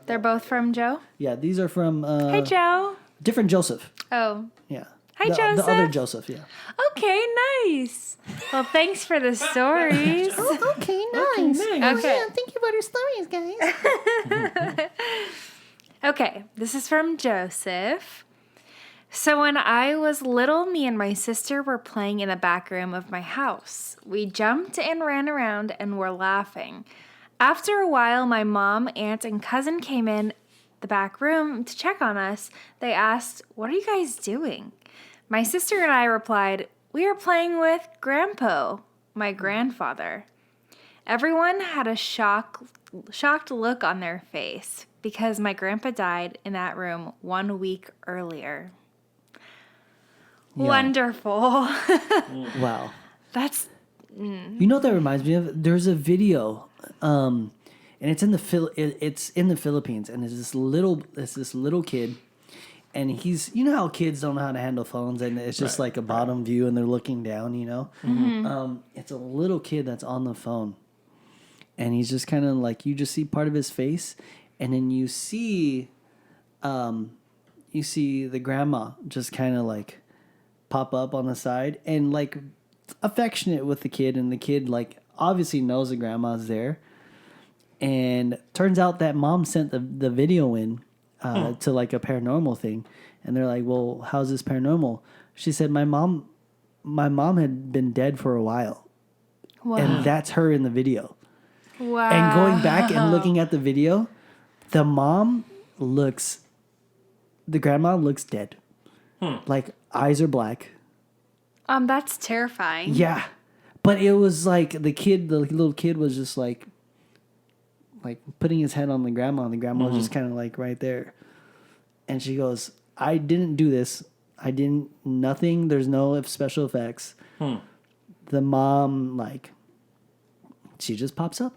they're both from Joe? Yeah, these are from Hey, Joe. different Joseph. Oh, Yeah. Hi, the Joseph. other Joseph. Yeah. okay, nice. Well, thanks for the stories. Okay, nice. Okay. Thank you for your stories, guys. Okay, this is from Joseph. So when I was little, me and my sister were playing in the back room of my house. We jumped and ran around and were laughing. After a while, my mom, aunt, and cousin came in the back room to check on us. They asked, "What are you guys doing?" My sister and I replied, "We are playing with Grandpa, my grandfather." Everyone had a shocked look on their face because my grandpa died in that room 1 week earlier. Yeah. Wonderful. Wow. That's You know what that reminds me of? There's a video, and it's in the Philippines, and it's this little kid, And he's, you know how kids don't know how to handle phones, and it's just like a bottom view, and they're looking down, you know? It's a little kid that's on the phone. And he's just kind of like, you just see part of his face, and then you see the grandma just kind of like pop up on the side and like affectionate with the kid, and the kid like obviously knows the grandma's there. And turns out that mom sent the video in to like a paranormal thing, and they're like, well, how's this paranormal? She said, my mom had been dead for a while. Wow. And that's her in the video. Wow. And going back and looking at the video, the grandma looks dead. Like eyes are black. That's terrifying. Yeah. But it was like the little kid was just like putting his head on the grandma, and the grandma was just kind of like right there. And she goes, I didn't do this. Nothing. There's no special effects. The mom, like, she just pops up.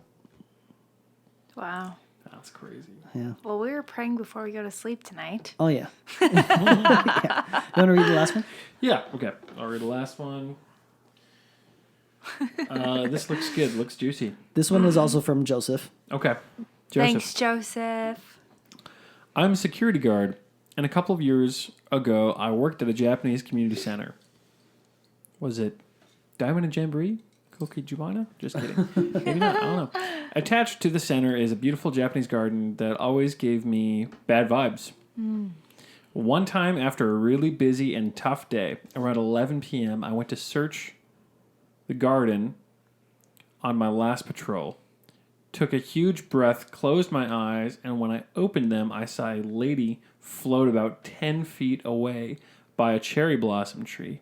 Wow. That's crazy. Yeah. Well, we were praying before we go to sleep tonight. Oh, yeah. Yeah. You want to read the last one? Yeah, okay. I'll read the last one. This looks good. Looks juicy. This one is also from Joseph. Okay. Joseph. Thanks, Joseph. I'm a security guard, and a couple of years ago, I worked at a Japanese community center. Was it Diamond and Jamboree? Koki-Jubana? Just kidding. Maybe not. I don't know. Attached to the center is a beautiful Japanese garden that always gave me bad vibes. One time, after a really busy and tough day, around 11 p.m., I went to search the garden on my last patrol. Took a huge breath, closed my eyes, and when I opened them, I saw a lady float about 10 feet away by a cherry blossom tree.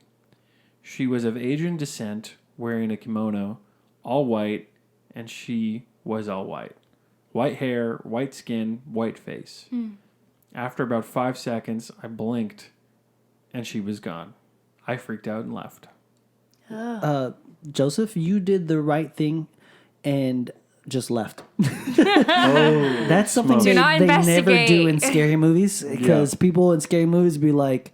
She was of Asian descent, wearing a kimono, all white, and she was all white. White hair, white skin, white face. After about 5 seconds, I blinked, and she was gone. I freaked out and left. Joseph, you did the right thing and just left. That's something they never do in scary movies, because people in scary movies be like,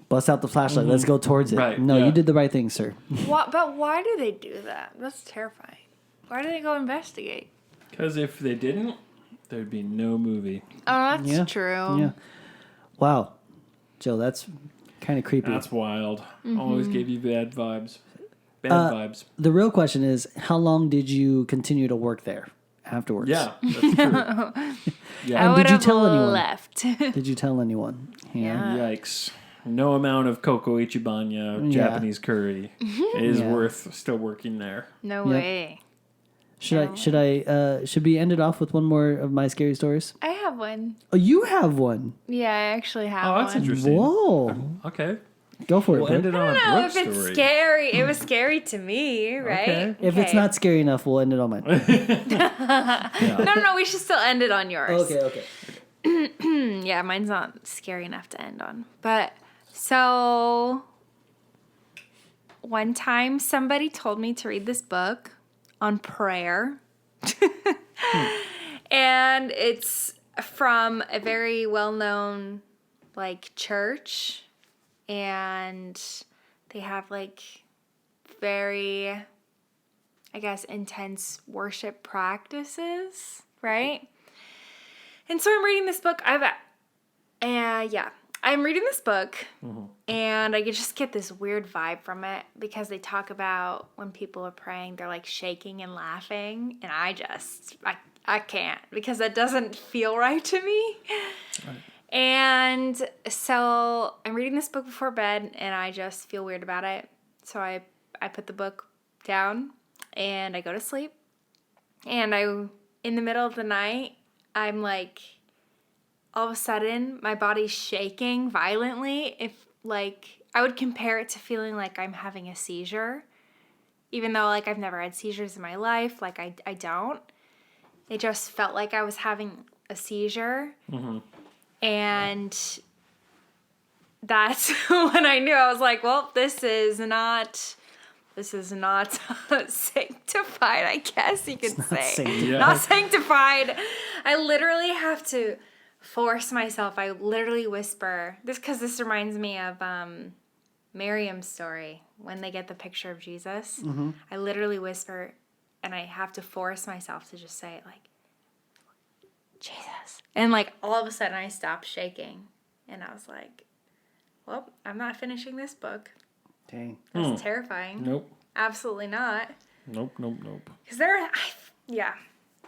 bust out the flashlight, let's go towards it. Right, no, you did the right thing, sir. But why do they do that? That's terrifying. Why do they go investigate? Because if they didn't, there'd be no movie. Oh, that's true. Yeah. Wow. Joe, that's kind of creepy. That's wild. Always gave you bad vibes. Bad vibes. The real question is, how long did you continue to work there afterwards? Yeah, that's true. I would did you have tell anyone? left. Did you tell anyone? Yeah. Yikes. No amount of Koko Ichibanya Japanese curry is worth still working there. No way. Should we end it off with one more of my scary stories? I have one. Oh, you have one. Yeah, I actually have Oh, that's one. interesting. Whoa. Okay. Go for it, We'll end Brooke. it I on don't a know Brooke if it's story. scary. It was scary to me, right? Okay. If it's not scary enough, we'll end it on mine. No, we should still end it on yours. Okay. Yeah, mine's not scary enough to end on. But so one time somebody told me to read this book on prayer. And it's from a very well-known like church, and they have like very, I guess, intense worship practices, right? And so I'm reading this book. I'm reading this book, and I just get this weird vibe from it, because they talk about when people are praying, they're like shaking and laughing, and I can't, because that doesn't feel right to me. Right. And so I'm reading this book before bed, and I just feel weird about it. So I put the book down, and I go to sleep. And in the middle of the night, I'm like, all of a sudden, my body's shaking violently. I would compare it to feeling like I'm having a seizure, even though like I've never had seizures in my life. Like I don't. It just felt like I was having a seizure. And that's when I knew. I was like, well, this is not sanctified, I guess you could say. sanctified. Not sanctified. I literally have to force myself. I literally whisper. This reminds me of MARRIEM's story when they get the picture of Jesus. Mm-hmm. I literally whisper, and I have to force myself to just say it like, Jesus. And like all of a sudden I stopped shaking. And I was like, well, I'm not finishing this book. Dang. That's terrifying. Nope. Absolutely not. Nope. Because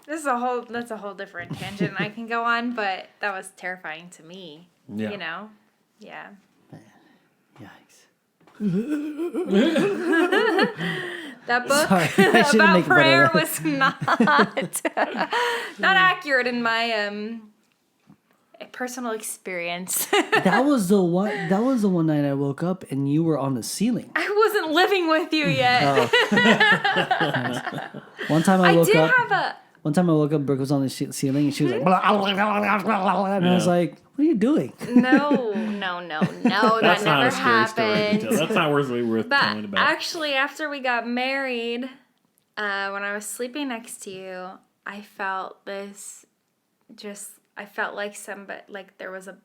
that's a whole different tangent I can go on, but that was terrifying to me. Yeah. You know? Yeah. Yikes. That book Sorry, I shouldn't about make fun of prayer that. was not accurate in my personal experience. That was the one night I woke up and you were on the ceiling. I wasn't living with you yet. One time I woke up. One time I woke up, Brooke was on the ceiling, and she was like, blah, blah, blah, blah, blah, blah, and I was like, "What are you doing?" No, That's that not never a scary story to happened. tell. That's not worth telling But about. actually, after we got married, when I was sleeping next to you, I felt this. I felt like there was a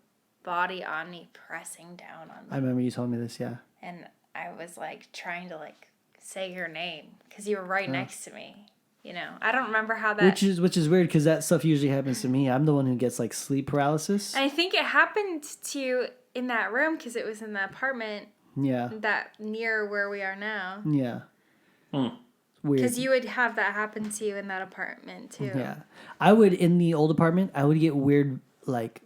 body on me pressing down on me. I remember you told me this, yeah. And I was like trying to like say your name because you were right next to me. You know, I don't remember how that. Which is weird because that stuff usually happens to me. I'm the one who gets like sleep paralysis. I think it happened to you in that room because it was in the apartment. Yeah. That near where we are now. Yeah. Hmm. Weird. Because you would have that happen to you in that apartment too. Yeah. I would, in the old apartment, I would get weird, like,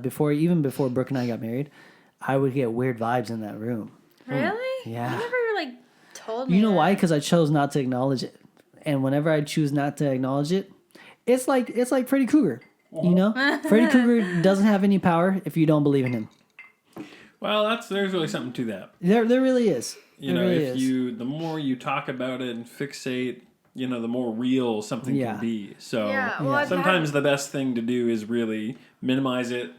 before Brooke and I got married, I would get weird vibes in that room. Really? Yeah. You never like told me. You know that. why? Because I chose not to acknowledge it. And whenever I choose not to acknowledge it, it's like Freddy Krueger. You know? Freddy Krueger doesn't have any power if you don't believe in him. Well, there's really something to that. There really is. You know, the more you talk about it and fixate, the more real something can be. So sometimes the best thing to do is really minimize it.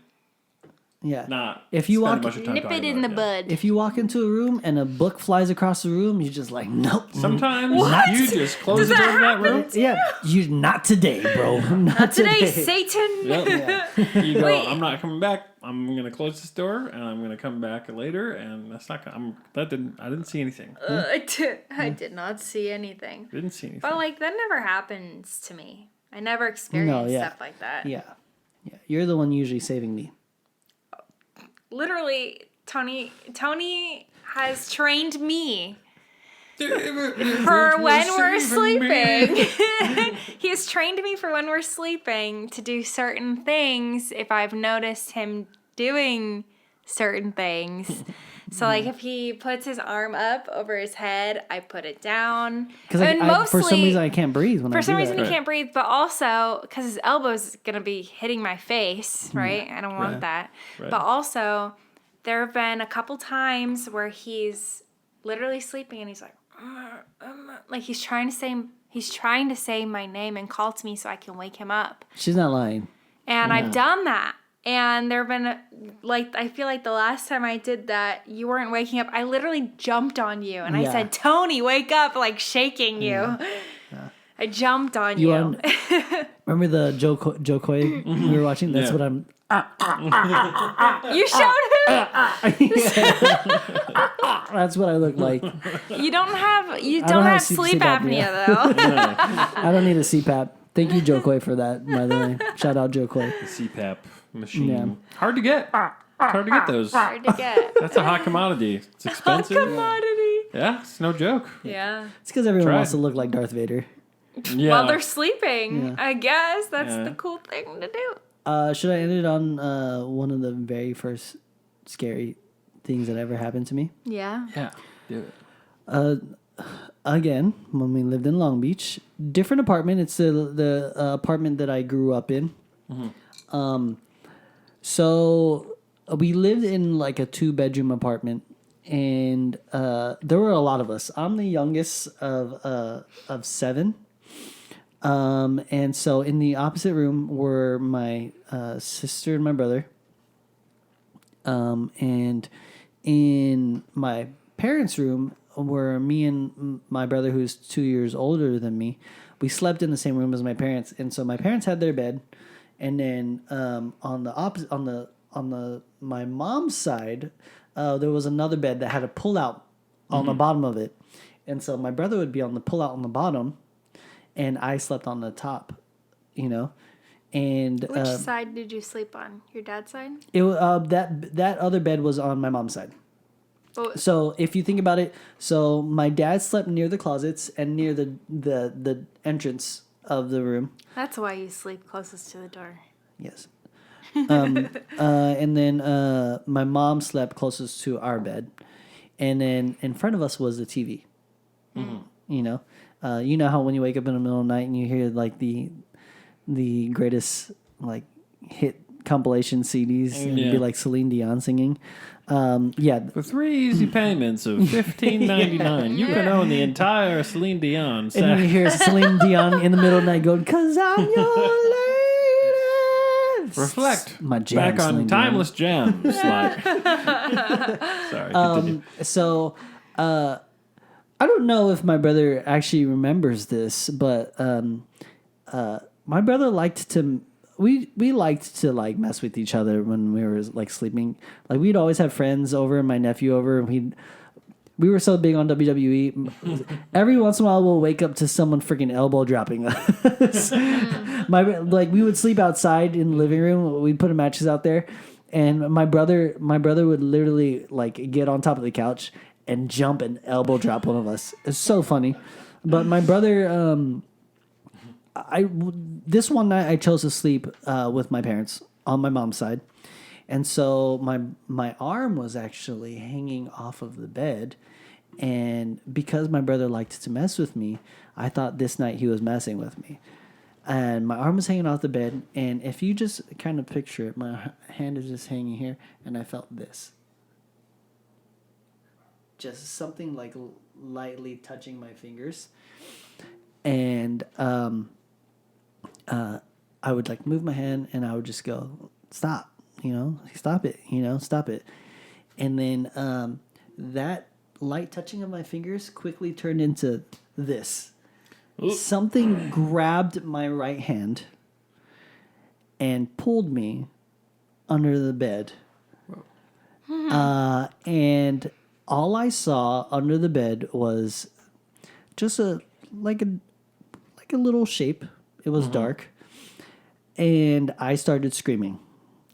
Yeah. Not if you spend walk, a bunch of time nip talking it in about the bud. If you walk into a room and a book flies across the room, you're just like, nope. Sometimes What? you just close the door to that room. Yeah, you not today, bro. Not Today, today. Satan. Yep. Yeah. You go, Wait. I'm not coming back. I'm gonna close this door and I'm gonna come back later. And that's not. I didn't see anything. I did not see anything. Didn't see anything. But like that never happens to me. I never experienced stuff like that. Yeah. You're the one usually saving me. Literally, Tony has trained me for when we're sleeping. He has trained me for when we're sleeping to do certain things if I've noticed him doing certain things. So, like, if he puts his arm up over his head, I put it down. Because for some reason I can't breathe when I do that. For some reason he can't breathe, but also because his elbow's going to be hitting my face, right? I don't want that. Right. But also, there have been a couple times where he's literally sleeping and he's like he's trying to say my name and call to me so I can wake him up. She's not lying. And I've done that. And there have been, I feel like the last time I did that, you weren't waking up. I literally jumped on you. And I said, Tony, wake up, like shaking you. Yeah. I jumped on you. Remember the Joe Coy we were watching? That's what I'm... You showed him? That's what I look like. You don't have sleep apnea, though. I don't need a CPAP. Thank you, Joe Coy, for that, by the way. Shout out, Joe Coy. The CPAP machine. Yeah. Hard to get. Hard to get those. Hard to get. That's a hot commodity. It's expensive. Hot commodity. Yeah, it's no joke. Yeah. It's because everyone wants to look like Darth Vader. Yeah. While they're sleeping, I guess. That's the cool thing to do. Should I end it on one of the very first scary things that ever happened to me? Yeah. Yeah, do it. Again, when we lived in Long Beach, different apartment. It's the apartment that I grew up in. Mm-hmm. So we lived in like a 2-bedroom apartment, and there were a lot of us. I'm the youngest of 7. And so in the opposite room were my sister and my brother. And in my parents' room were me and my brother, who's 2 years older than me. We slept in the same room as my parents. And so my parents had their bed, And then on the opposite on the my mom's side, there was another bed that had a pull out on the bottom of it, and so my brother would be on the pull out on the bottom, and I slept on the top, you know. And Which side did you sleep on? Your dad's side? it that other bed was on my mom's side. Oh. So if you think about it, so my dad slept near the closets and near the entrance of the room. That's why you sleep closest to the door. Yes. And then my mom slept closest to our bed, and then in front of us was the TV. You know how when you wake up in the middle of the night and you hear like the greatest like hit compilation CDs and it'd be like Celine Dion singing. For 3 easy payments of $15.99, you can own the entire Celine Dion set. And you hear Celine Dion in the middle of the night going, "'Cause I'm your lady." Reflect my jam, back on Celine timeless jams. Like, sorry. Continue. So, I don't know if my brother actually remembers this, but my brother liked to. We liked to like mess with each other when we were like sleeping. Like we'd always have friends over and my nephew over, and we were so big on WWE. Every once in a while, we'll wake up to someone freaking elbow dropping us. We would sleep outside in the living room. We'd put matches out there, and my brother would literally like get on top of the couch and jump and elbow drop one of us. It's so funny. But my brother, this one night I chose to sleep with my parents on my mom's side, and so my arm was actually hanging off of the bed, and because my brother liked to mess with me, I thought this night he was messing with me, and my arm was hanging off the bed, and if you just kind of picture it, my hand is just hanging here, and I felt this, just something like lightly touching my fingers, and I would like move my hand and I would just go, stop, stop it, stop it. And then that light touching of my fingers quickly turned into this. Ooh. Something grabbed my right hand and pulled me under the bed. And all I saw under the bed was just a little shape. It was dark, and I started screaming.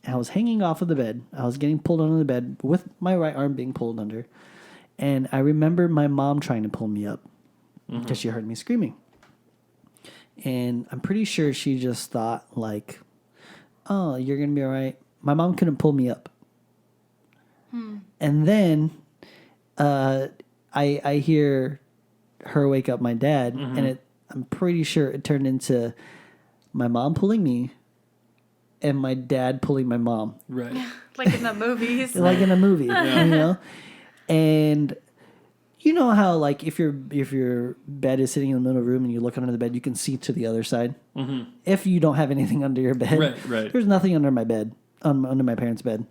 I was hanging off of the bed. I was getting pulled under the bed with my right arm being pulled under, and I remember my mom trying to pull me up because she heard me screaming. And I'm pretty sure she just thought like, "Oh, you're gonna be all right." My mom couldn't pull me up, and then I hear her wake up my dad, and I'm pretty sure it turned into my mom pulling me and my dad pulling my mom. Right. Like in the movies. Like in a movie, And you know how like if your bed is sitting in the middle of the room and you look under the bed, you can see to the other side. Mm-hmm. If you don't have anything under your bed. Right. There's nothing under my bed, under my parents' bed.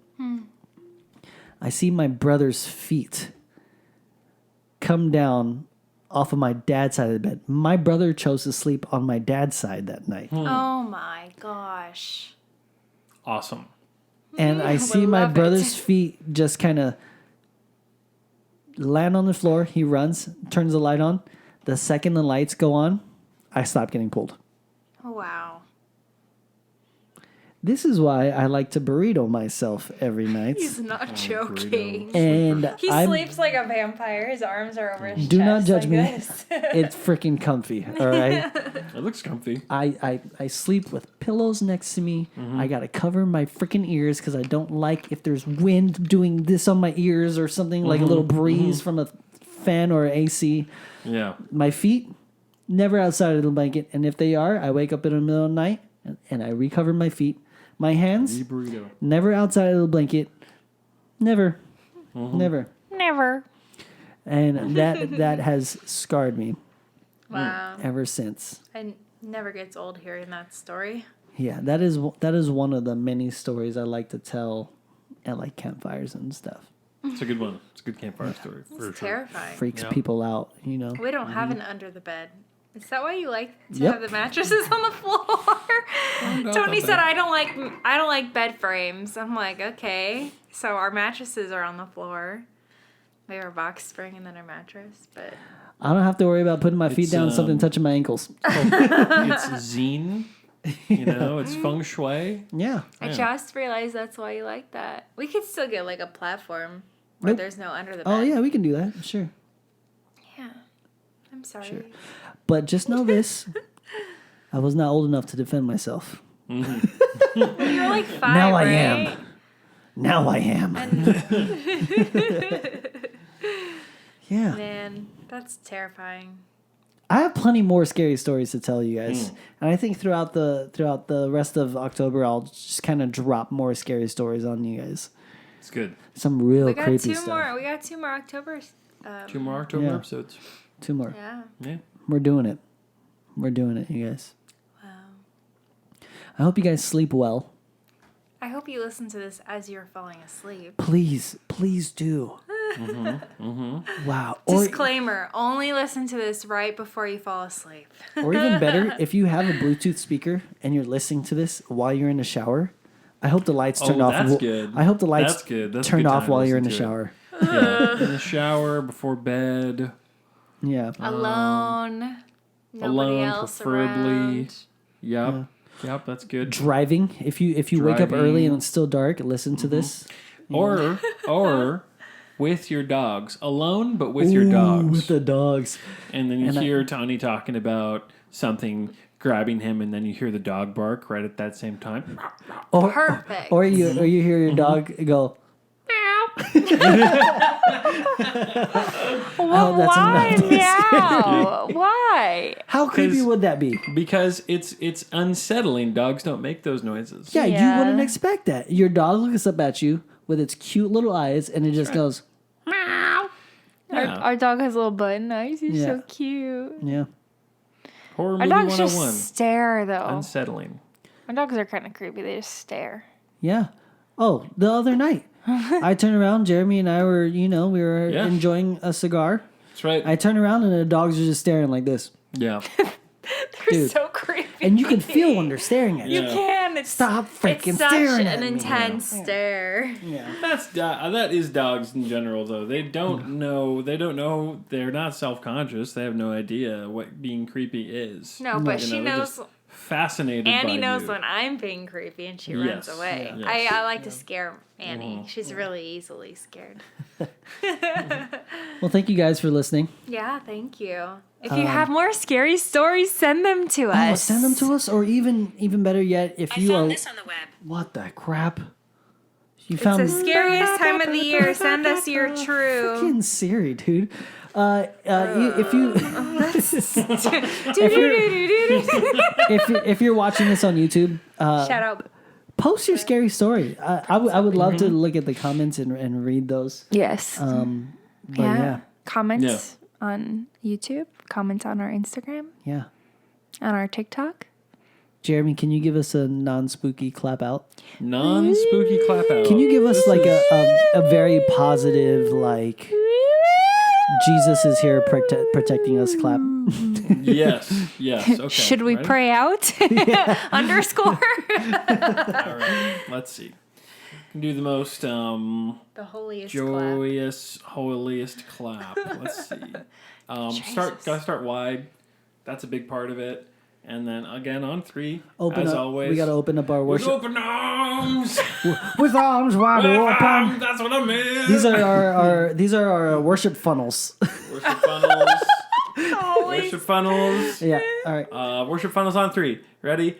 I see my brother's feet come down off of my dad's side of the bed. My brother chose to sleep on my dad's side that night. Oh my gosh. Awesome. And I see my brother's feet just kind of land on the floor. He runs, turns the light on. The second the lights go on, I stop getting pulled. Oh, wow. This is why I like to burrito myself every night. He's not joking. And he sleeps like a vampire. His arms are over his chest. Do not judge like me. This. It's freaking comfy, all right? It looks comfy. I sleep with pillows next to me. I got to cover my freaking ears because I don't like if there's wind doing this on my ears or something, like a little breeze from a fan or AC. Yeah. My feet, never outside of the blanket. And if they are, I wake up in the middle of the night and I recover my feet. My hands, never outside of the blanket. Never. Never. And that has scarred me. Wow. Ever since. It never gets old hearing that story. Yeah, that is one of the many stories I like to tell at like campfires and stuff. It's a good one. It's a good campfire story. It's terrifying. Freaks people out, We don't have an under the bed. Is that why you like to Yep. have the mattresses on the floor? Tony said I don't like bed frames. I'm like, okay. So our mattresses are on the floor. We have our box spring and then our mattress, but I don't have to worry about putting my feet down and something touching my ankles. It's Zen. It's feng shui. Yeah. I just realized that's why you like that. We could still get like a platform where there's no under the bed. Oh, yeah, we can do that. Sure. Yeah. I'm sorry. Sure. But just know this. I was not old enough to defend myself. Mm-hmm. You're like 5, Now I right? am. Now I am. Yeah. Man, that's terrifying. I have plenty more scary stories to tell you guys. And I think throughout the rest of October I'll just kind of drop more scary stories on you guys. It's good. Some real We got creepy two stuff. more. We got 2 more Octobers. 2 more October Yeah. episodes. 2 more. Yeah. Yeah. We're doing it. We're doing it, you guys. Wow. I hope you guys sleep well. I hope you listen to this as you're falling asleep. Please do. Wow. Disclaimer, only listen to this right before you fall asleep. Or even better, if you have a Bluetooth speaker and you're listening to this while you're in the shower, I hope the lights turned off. That's good. I hope the lights That's good. That's a turned good off time to while you're in the listen to shower. Yeah. In the shower, before bed. Yeah. Alone. Nobody Alone, else preferably. around. Yep. Yep, that's good. Driving. If you wake up early Driving. and it's still dark, listen to this. Or with your dogs. Alone, but with your dogs. With the dogs. And then you hear Tony talking about something grabbing him, and then you hear the dog bark right at that same time. Perfect. Or you hear your dog go. Well, that's why enough to meow? Why? How creepy 'Cause- would that be? Because it's unsettling. Dogs don't make those noises. Yeah, Yeah. you wouldn't expect that. Your dog looks up at you with its cute little eyes, and it just goes, Meow. Yeah. Our dog has little button eyes. He's Yeah. so cute. yeah. Horror Our movie dogs 101. just stare, though. Unsettling. Our dogs are kind of creepy. They just stare. Yeah. Oh, the other night, I turned around. Jeremy and I were, we were Yeah. enjoying a cigar. That's right. I turned around and the dogs are just staring like this, Yeah. They're Dude. so creepy. and you can feel when they're staring at You you. Yeah. can. It's, Stop freaking it's such staring an at me. intense stare. Yeah. That is dogs in general, though. They don't know. They don't know. They're not self-conscious. They have no idea what being creepy is. No, but she they're knows. just fascinated. Annie by knows you. when I'm being creepy and she runs Yes. away. Yeah. Yes. I like to scare Annie. She's really easily scared. Well, thank you guys for listening. Yeah, thank you. If you have more scary stories, send them to Oh, us. send them to us, or even better yet, if you are. this on the web. What the crap? You It's found the scariest time of the year. Send us your true. Fucking Siri, dude. If you if you're watching this on YouTube, Shout out. post your scary story. I would love to look at the comments and read those. Yes. But yeah, Comments on YouTube. Comments on our Instagram. yeah. On our TikTok. Jeremy, can you give us a non-spooky clap out? Non-spooky clap out. Can you give us like a very positive, like, Jesus is here protecting us clap? Yes. Okay. Should we Ready? pray out? Underscore. All right. Let's see. Can do the most The holiest clap. joyous, holiest clap. Let's see. Gotta start wide. That's a big part of it. And then again on 3, as always. We got to open up our with worship open arms. with arms wide open. That's what I meant. These are our worship funnels. Worship funnels. Worship funnels. Yeah. All right. Worship funnels on 3. Ready?